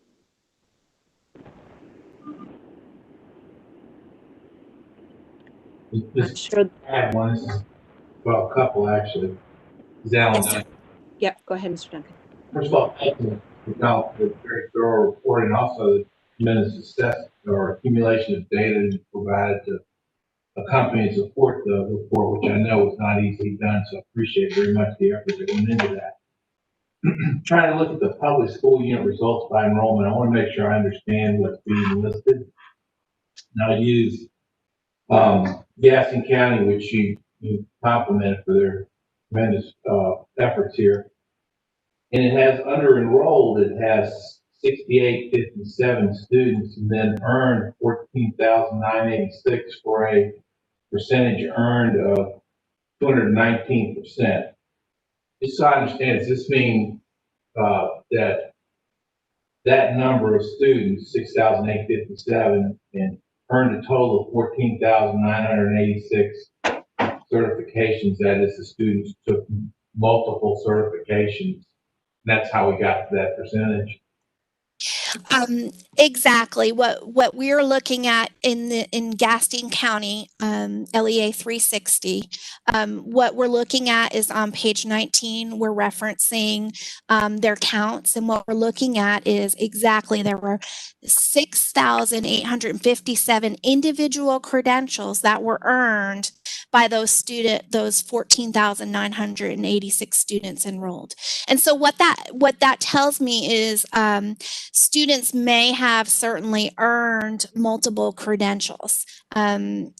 I'm sure. I have one. This is, well, a couple actually. Is Alan Yes, done? sir. Yep, go ahead, Mr. Duncan. First of all, thank you for the very thorough report and also the tremendous success or accumulation of data you provided to accompany and support the report, which I know was not easily done. So I appreciate very much the effort that went into that. Trying to look at the public school unit results by enrollment, I want to make sure I understand what's being listed. Now, I use Gaston County, which you complimented for their tremendous efforts here. And it has under enrolled, it has 6,857 students and then earned 14,986 for a percentage earned of 219%. Just so I understand, does this mean that number of students, 6,857, and earned a total of 14,986 certifications? That is, the students took multiple certifications. That's how we got to that percentage. Exactly. What we're looking at in Gaston County, LEA 360, what we're looking at is on page 19. We're referencing their counts, and what we're looking at is exactly there were 6,857 individual credentials that were earned by those 14,986 students enrolled. And so what that tells me is students may have certainly earned multiple credentials in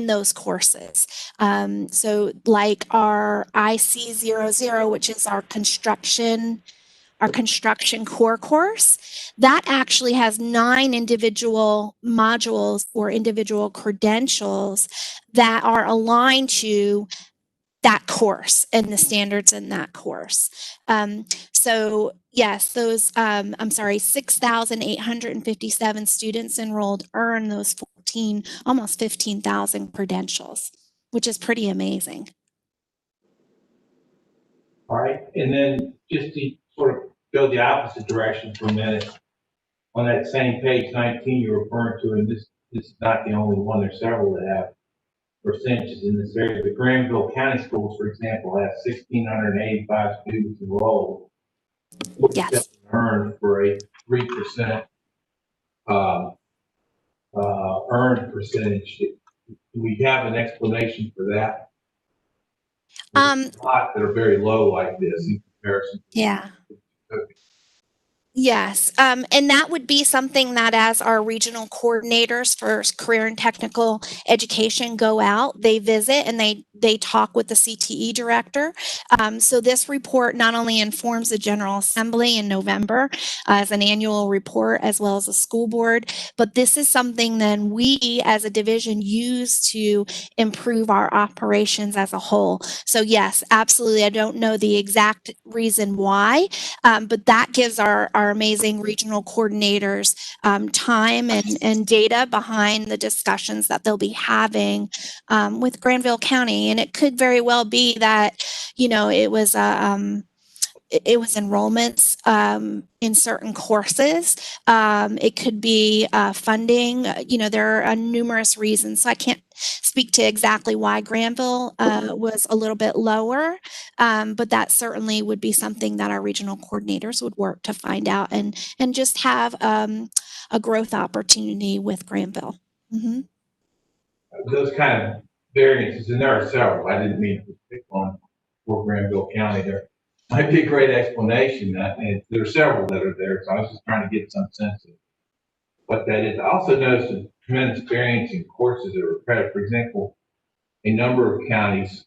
those courses. So like our IC00, which is our construction core course, that actually has 9 individual modules or individual credentials that are aligned to that course and the standards in that course. So yes, those, 6,857 students enrolled earn those almost 15,000 credentials, which is pretty amazing. All right, and then just to sort of go the opposite direction for a minute, on that same page 19 you're referring to, and this is not the only one, there's several that have percentages in this area. The Granville County Schools, for example, have 1,685 students enrolled. Yes. Earned for a 3% earned percentage. Do we have an explanation for that? There's a lot that are very low like this in comparison. Yeah. Yes, and that would be something that as our regional coordinators for career and technical education go out, they visit and they talk with the CTE director. So this report not only informs the General Assembly in November as an annual report as well as the school board, but this is something then we as a division use to improve our operations as a whole. So yes, absolutely. I don't know the exact reason why, but that gives our amazing regional coordinators time and data behind the discussions that they'll be having with Granville County. And it could very well be that, it was enrollments in certain courses. It could be funding. There are numerous reasons. So I can't speak to exactly why Granville was a little bit lower, but that certainly would be something that our regional coordinators would work to find out and just have a growth opportunity with Granville. Mm-hmm. Those kind of variances, and there are several. I didn't mean to pick on for Granville County. There might be a great explanation, and there are several that are there. So I was just trying to get some sense of what that is. I also noticed a tremendous variance in courses that were accredited. For example, a number of counties,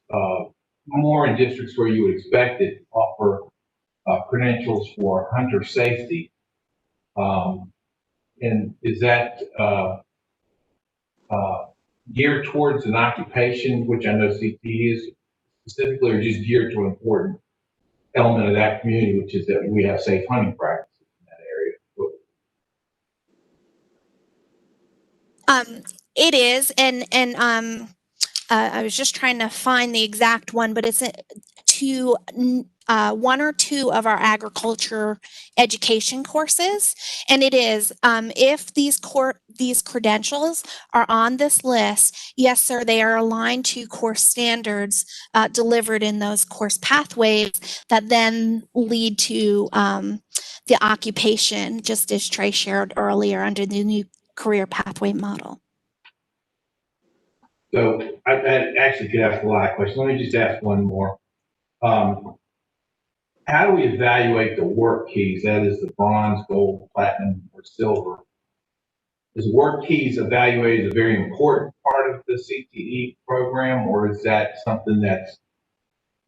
more in districts where you would expect it, offer credentials for hunter safety. And is that geared towards an occupation, which I know CTE is specifically, or just geared to an important element of that community, which is that we have safe hunting practices in that area. It is, and I was just trying to find the exact one, but it's to one or two of our agriculture education courses, and it is if these credentials are on this list, yes, sir, they are aligned to course standards delivered in those course pathways that then lead to the occupation, just as Trey shared earlier under the new career pathway model. So I actually could ask a lot of questions. Let me just ask one more. How do we evaluate the WorkKeys? That is the bronze, gold, platinum, or silver. Is WorkKeys evaluated as a very important part of the CTE program, or is that something that's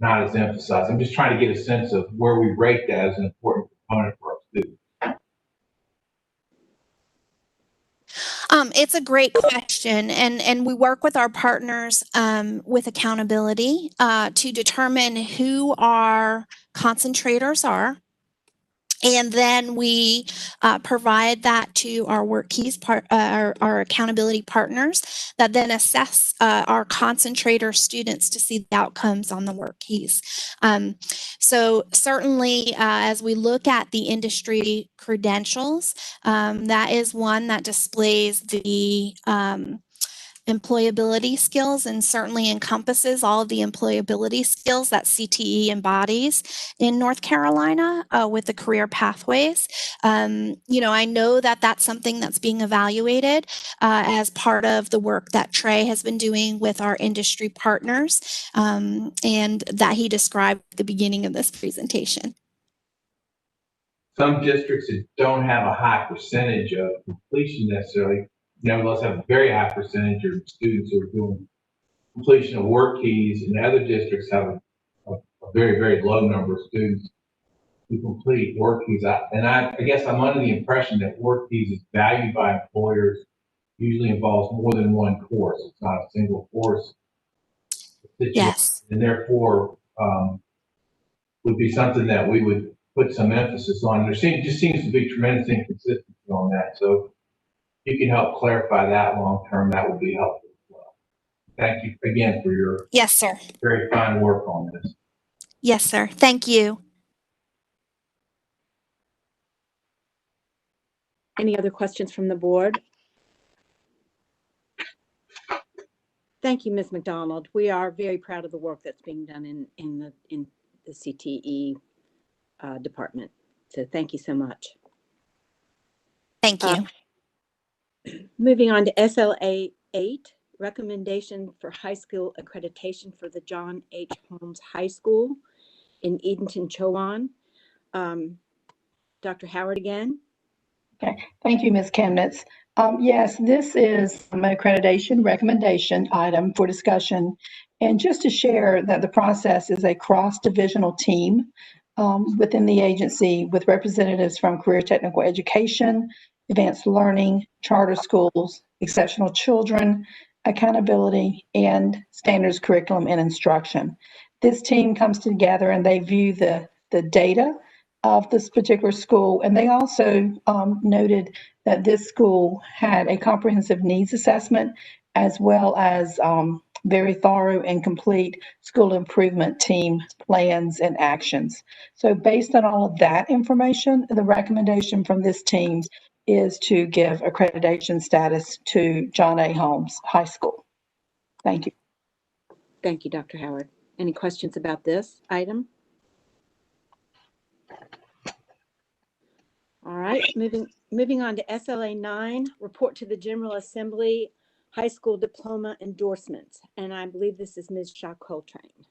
not as emphasized? I'm just trying to get a sense of where we rate that as an important component for our students. It's a great question, and we work with our partners with accountability to determine who our concentrators are. And then we provide that to our WorkKeys our accountability partners that then assess our concentrator students to see the outcomes on the WorkKeys. So certainly, as we look at the industry credentials, that is one that displays the employability skills and certainly encompasses all of the employability skills that CTE embodies in North Carolina with the career pathways. I know that that's something that's being evaluated as part of the work that Trey has been doing with our industry partners and that he described at the beginning of this presentation. Some districts that don't have a high percentage of completion necessarily, nevertheless have a very high percentage of students who are doing completion of WorkKeys, and other districts have a very, very low number of students who complete WorkKeys. I guess I'm under the impression that WorkKeys is valued by employers, usually involves more than one course. It's not a single course situation. Yes. And therefore would be something that we would put some emphasis on. There just seems to be tremendous inconsistency on that. So if you can help clarify that long term, that would be helpful as well. Thank you again for your yes, sir. very fine work on this. Yes, sir. Thank you. Any other questions from the board? Thank you, Ms. McDonald. We are very proud of the work that's being done in the CTE department. So thank you so much. Thank you. Moving on to SLA 8, recommendation for high school accreditation for the John H. Holmes High School in Edenton, Chowan. Dr. Howard again. Okay, thank you, Ms. Chemnitz. Yes, this is an accreditation recommendation item for discussion. And just to share that the process is a cross-divisional team within the agency with representatives from career technical education, advanced learning, charter schools, exceptional children, accountability, and standards curriculum and instruction. This team comes together and they view the data of this particular school, and they also noted that this school had a comprehensive needs assessment as well as very thorough and complete school improvement team plans and actions. So based on all of that information, the recommendation from this team is to give accreditation status to John A. Holmes High School. Thank you. Thank you, Dr. Howard. Any questions about this item? All right, moving on to SLA 9, report to the General Assembly, high school diploma endorsements. And I believe this is Ms. Shaw Coltrane.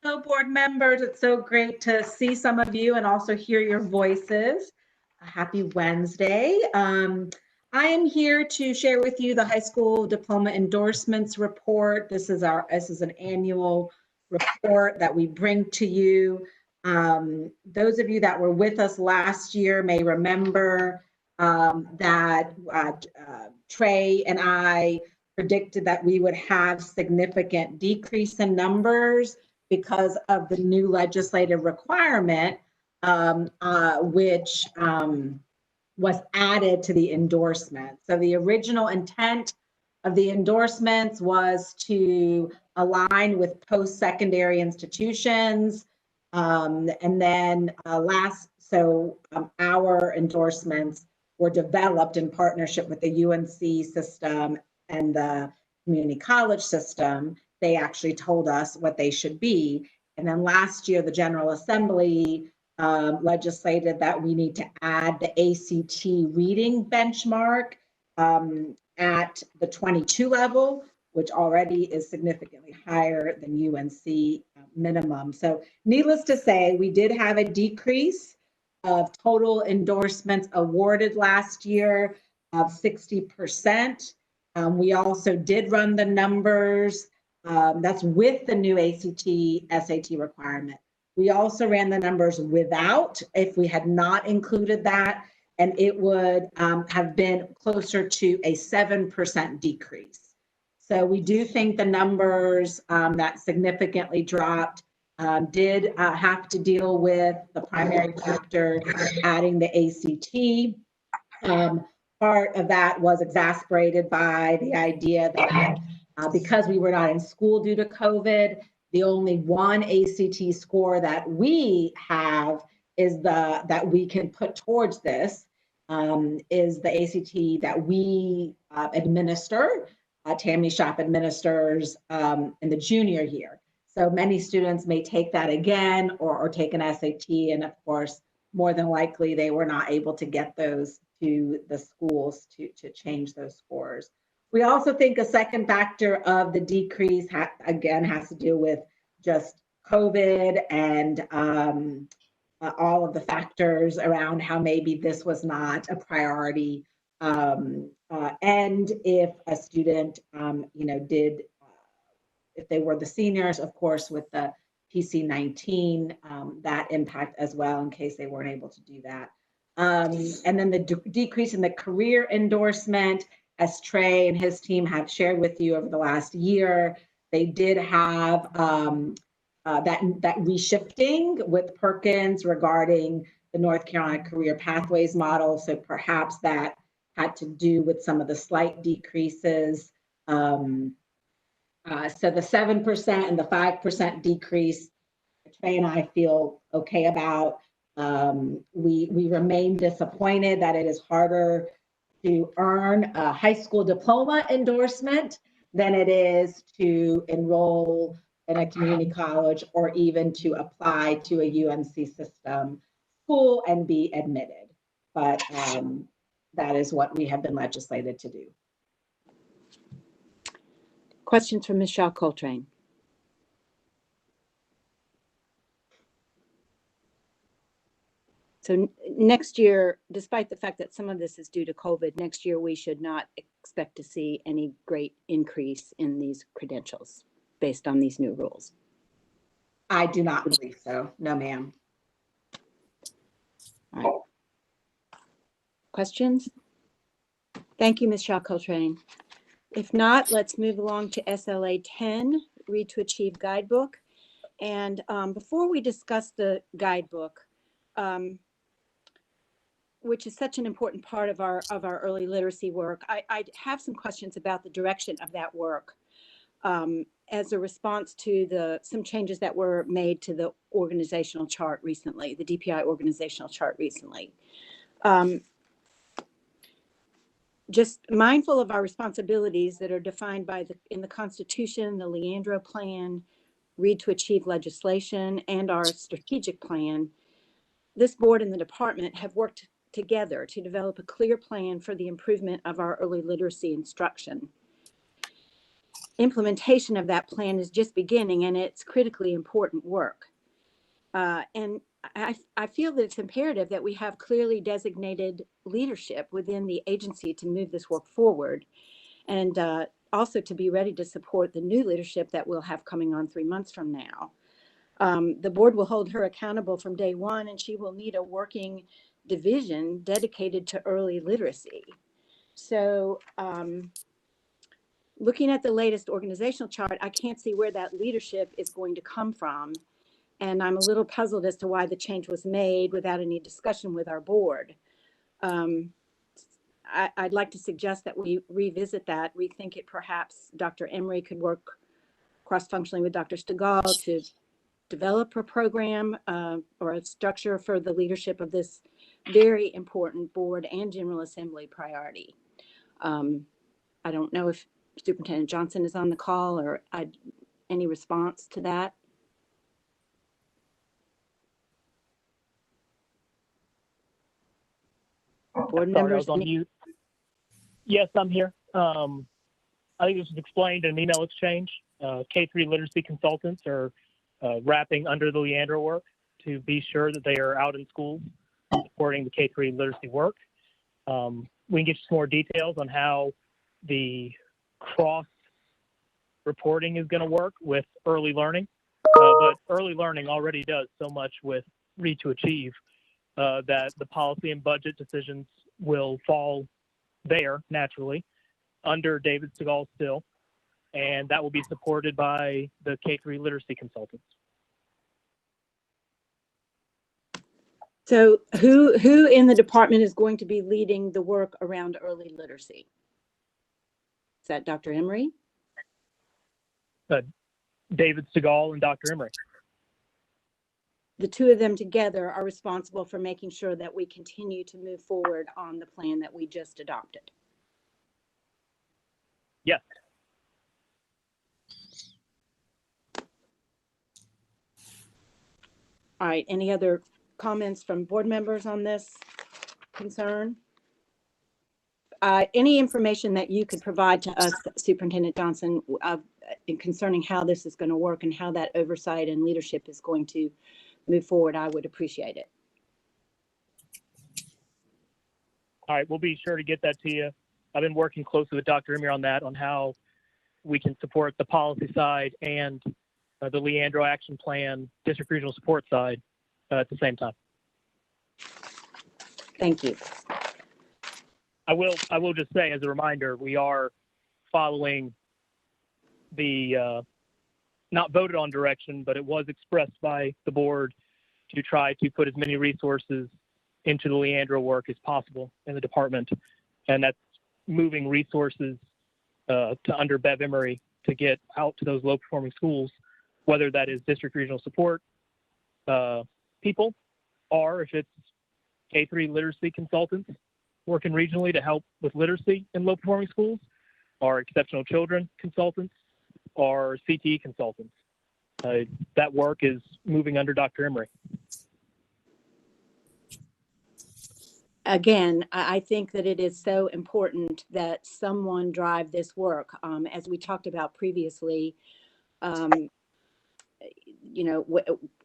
Hello, board members. It's so great to see some of you and also hear your voices. Happy Wednesday. I am here to share with you the high school diploma endorsements report. This is an annual report that we bring to you. Those of you that were with us last year may remember that Trey and I predicted that we would have significant decrease in numbers because of the new legislative requirement, which was added to the endorsement. So the original intent of the endorsements was to align with post-secondary institutions. And then our endorsements were developed in partnership with the UNC system and the community college system. They actually told us what they should be. And then last year, the General Assembly legislated that we need to add the ACT reading benchmark at the 22 level, which already is significantly higher than UNC minimum. So needless to say, we did have a decrease of total endorsements awarded last year of 60%. We also did run the numbers. That's with the new ACT, SAT requirement. We also ran the numbers without, if we had not included that, and it would have been closer to a 7% decrease. So we do think the numbers that significantly dropped did have to deal with the primary factor, adding the ACT. Part of that was exacerbated by the idea that because we were not in school due to COVID, the only one ACT score that we have is that we can put towards this is the ACT that we administer. Tammy Shop administers in the junior year. So many students may take that again or take an SAT, and of course, more than likely they were not able to get those to the schools to change those scores. We also think a second factor of the decrease, again, has to do with just COVID and all of the factors around how maybe this was not a priority. And if a student, if they were the seniors, of course, with the PC-19, that impact as well in case they weren't able to do that. And then the decrease in the career endorsement, as Trey and his team have shared with you over the last year, they did have that reshifting with Perkins regarding the North Carolina Career Pathways model. So perhaps that had to do with some of the slight decreases. So the 7% and the 5% decrease, Trey and I feel okay about. We remain disappointed that it is harder to earn a high school diploma endorsement than it is to enroll in a community college or even to apply to a UNC system school and be admitted. But that is what we have been legislated to do. Questions from Ms. Shaw Coltrane. So next year, despite the fact that some of this is due to COVID, next year we should not expect to see any great increase in these credentials based on these new rules. I do not believe so. No, ma'am. All right. Questions? Thank you, Ms. Shaw Coltrane. If not, let's move along to SLA 10, Read to Achieve Guidebook. And before we discuss the guidebook, which is such an important part of our early literacy work, I have some questions about the direction of that work as a response to some changes that were made to the organizational chart recently, the DPI organizational chart recently. Just mindful of our responsibilities that are defined in the Constitution, the Leandro Plan, Read to Achieve legislation, and our strategic plan, this board and the department have worked together to develop a clear plan for the improvement of our early literacy instruction. Implementation of that plan is just beginning, and it's critically important work. And I feel that it's imperative that we have clearly designated leadership within the agency to move this work forward, and also to be ready to support the new leadership that we'll have coming on 3 months from now. The board will hold her accountable from day one, and she will need a working division dedicated to early literacy. So looking at the latest organizational chart, I can't see where that leadership is going to come from. And I'm a little puzzled as to why the change was made without any discussion with our board. I'd like to suggest that we revisit that, rethink it. Perhaps Dr. Emery could work cross-functionally with Dr. Stegall to develop a program or a structure for the leadership of this very important board and General Assembly priority. I don't know if Superintendent Johnson is on the call or any response to that. Board Sorry, I members. was on mute. Yes, I'm here. I think this was explained in an email exchange. K-3 literacy consultants are wrapping under the Leandro work to be sure that they are out in schools supporting the K-3 literacy work. We can get you some more details on how the cross reporting is going to work with early learning. But early learning already does so much with Read to Achieve that the policy and budget decisions will fall there naturally under David Stegall still, and that will be supported by the K-3 literacy consultants. So who in the department is going to be leading the work around early literacy? Is that Dr. Emery? David Stegall and Dr. Emery. The two of them together are responsible for making sure that we continue to move forward on the plan that we just adopted. Yes. All right, any other comments from board members on this concern? Any information that you could provide to us, Superintendent Johnson, concerning how this is going to work and how that oversight and leadership is going to move forward, I would appreciate it. All right, we'll be sure to get that to you. I've been working closely with Dr. Emery on that, on how we can support the policy side and the Leandro Action Plan district regional support side at the same time. Thank you. I will just say as a reminder, we are following the not voted on direction, but it was expressed by the board to try to put as many resources into the Leandro work as possible in the department. And that's moving resources to under Bev Emery to get out to those low performing schools, whether that is district regional support people, or if it's K-3 literacy consultants working regionally to help with literacy in low performing schools, or exceptional children consultants, or CTE consultants. That work is moving under Dr. Emery. Again, I think that it is so important that someone drive this work. As we talked about previously, you know,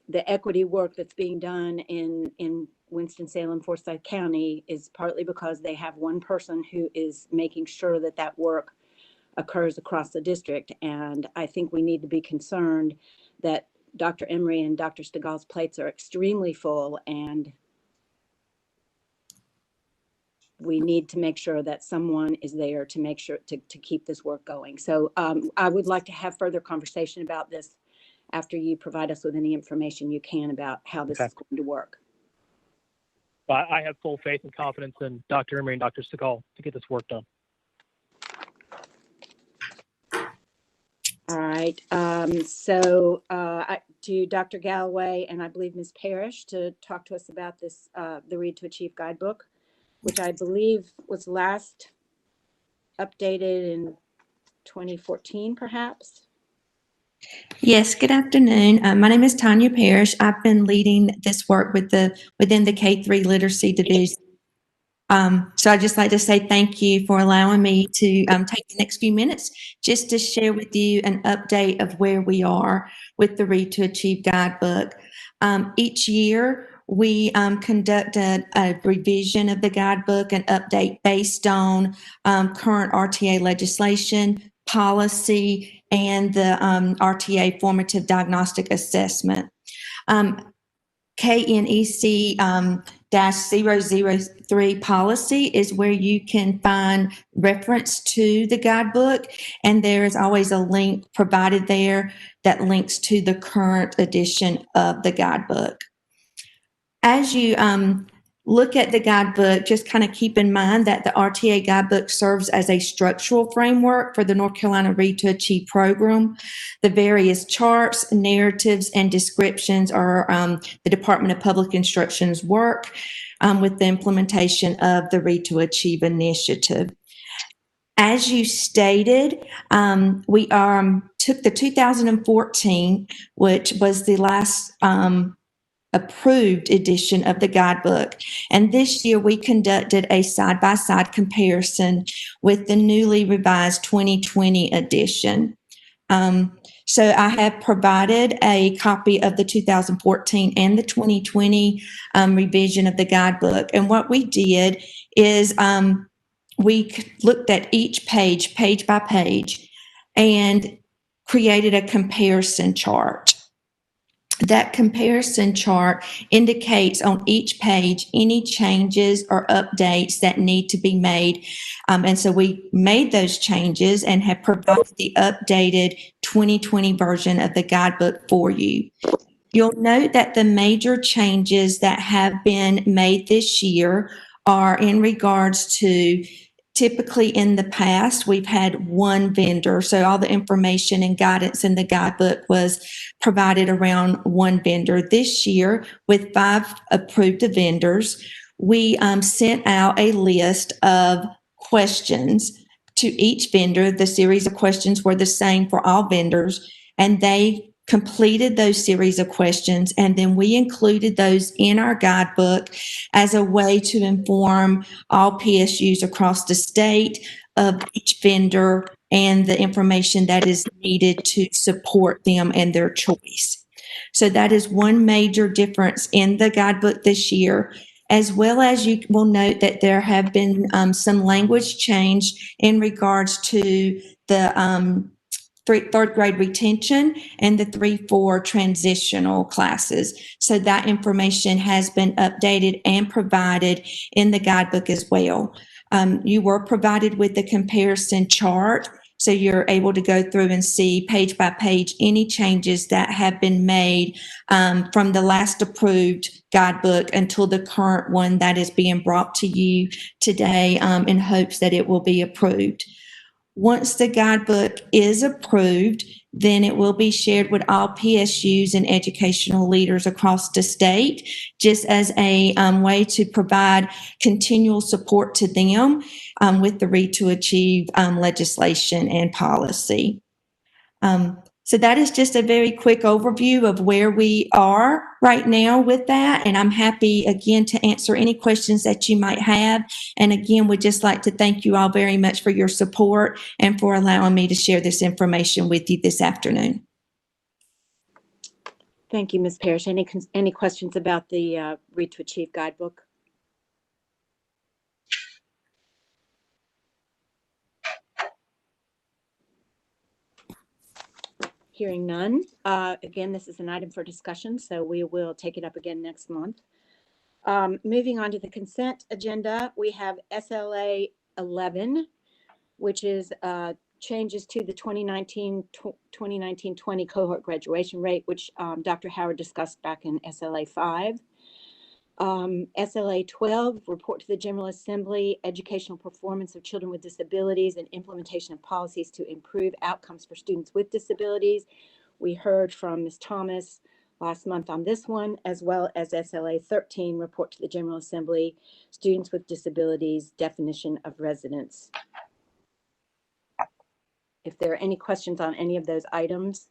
the equity work that's being done in Winston-Salem, Forsyth County is partly because they have one person who is making sure that that work occurs across the district. And I think we need to be concerned that Dr. Emery and Dr. Stegall's plates are extremely full, and we need to make sure that someone is there to make sure to keep this work going. So I would like to have further conversation about this after you provide us with any information you can about how this is going to work. I have full faith and confidence in Dr. Emery and Dr. Stegall to get this work done. All right. So to Dr. Galloway and I believe Ms. Parrish to talk to us about this, the Read to Achieve guidebook, which I believe was last updated in 2014, perhaps. Yes, good afternoon. My name is Tanya Parrish. I've been leading this work within the K-3 literacy division. So I'd just like to say thank you for allowing me to take the next few minutes just to share with you an update of where we are with the Read to Achieve guidebook. Each year, we conduct a revision of the guidebook, an update based on current RTA legislation, policy, and the RTA formative diagnostic assessment. KNEC 003 policy is where you can find reference to the guidebook, and there is always a link provided there that links to the current edition of the guidebook. As you look at the guidebook, just kind of keep in mind that the RTA guidebook serves as a structural framework for the North Carolina Read to Achieve program. The various charts, narratives, and descriptions are the Department of Public Instruction's work with the implementation of the Read to Achieve initiative. As you stated, we took the 2014, which was the last approved edition of the guidebook. And this year we conducted a side-by-side comparison with the newly revised 2020 edition. So I have provided a copy of the 2014 and the 2020 revision of the guidebook. And what we did is we looked at each page, page by page, and created a comparison chart. That comparison chart indicates on each page any changes or updates that need to be made. And so we made those changes and have provided the updated 2020 version of the guidebook for you. You'll note that the major changes that have been made this year are in regards to typically in the past, we've had one vendor. So all the information and guidance in the guidebook was provided around one vendor. This year, with 5 approved vendors, we sent out a list of questions to each vendor. The series of questions were the same for all vendors, and they completed those series of questions, and then we included those in our guidebook as a way to inform all PSUs across the state of each vendor and the information that is needed to support them and their choice. So that is one major difference in the guidebook this year, as well as you will note that there have been some language change in regards to the third grade retention and the 3-4 transitional classes. So that information has been updated and provided in the guidebook as well. You were provided with the comparison chart, so you're able to go through and see page by page any changes that have been made from the last approved guidebook until the current one that is being brought to you today in hopes that it will be approved. Once the guidebook is approved, then it will be shared with all PSUs and educational leaders across the state, just as a way to provide continual support to them with the Read to Achieve legislation and policy. So that is just a very quick overview of where we are right now with that. And I'm happy, again, to answer any questions that you might have. And again, we'd just like to thank you all very much for your support and for allowing me to share this information with you this afternoon. Thank you, Ms. Parrish. Any questions about the Read to Achieve guidebook? Hearing none. Again, this is an item for discussion, so we will take it up again next month. Moving on to the consent agenda, we have SLA 11, which is changes to the 2019-20 cohort graduation rate, which Dr. Howard discussed back in SLA 5. SLA 12, report to the General Assembly, educational performance of children with disabilities and implementation of policies to improve outcomes for students with disabilities. We heard from Ms. Thomas last month on this one, as well as SLA 13, report to the General Assembly, students with disabilities, definition of residence. If there are any questions on any of those items,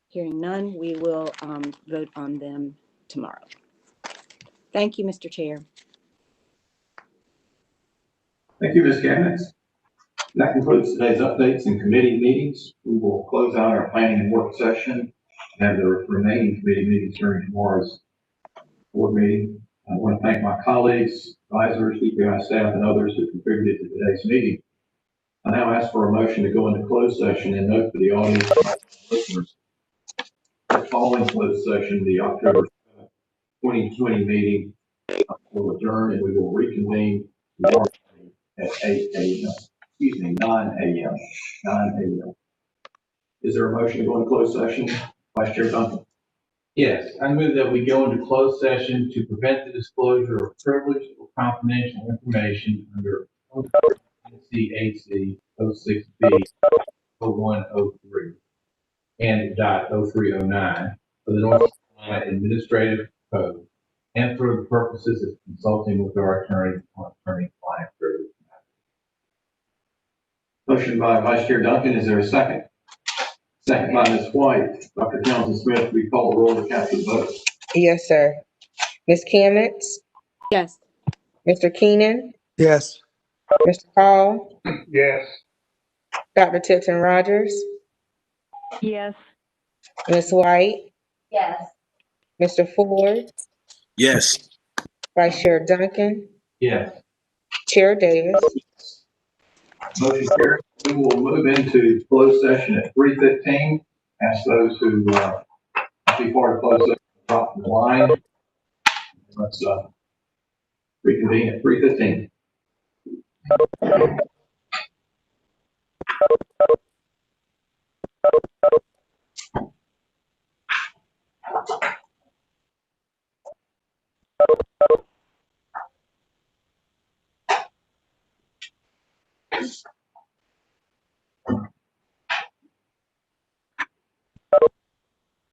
hearing none, we will vote on them tomorrow. Thank you, Mr. Chair. Thank you, Ms. Gammons. That concludes today's updates and committee meetings. We will close out our planning and work session and have the remaining committee meetings during tomorrow's board meeting. I want to thank my colleagues, advisors, DPI staff, and others who contributed to today's meeting. I now ask for a motion to go into closed session and note for the audience and listeners. Following closed session, the October 2020 meeting will adjourn, and we will reconvene tomorrow at 8 a.m. Excuse me, 9 a.m. 9 a.m. Is there a motion to go into closed session? Vice Chair Duncan. Yes, I move that we go into closed session to prevent the disclosure of privileged or confidential information under NCAC 06B 0103 and .0309 for the North Carolina Administrative Code and for the purposes of consulting with our attorney on attorney-client privilege. Motion by Vice Chair Duncan. Is there a second? Second by Ms. White. Dr. Townsend Smith, we call the roll to capture the vote. Yes, sir. Ms. Kamnitz, Yes. Mr. Keenan, Yes. Mr. Hall, Yes. Dr. Tipton Rogers, Yes. Ms. White, Yes. Mr. Ford, Yes. Vice Chair Duncan, Yes. Chair Davis. Motion carries. We will move into closed session at 3:15. Ask those who be part of closed session to drop the line. Let's reconvene at 3:15.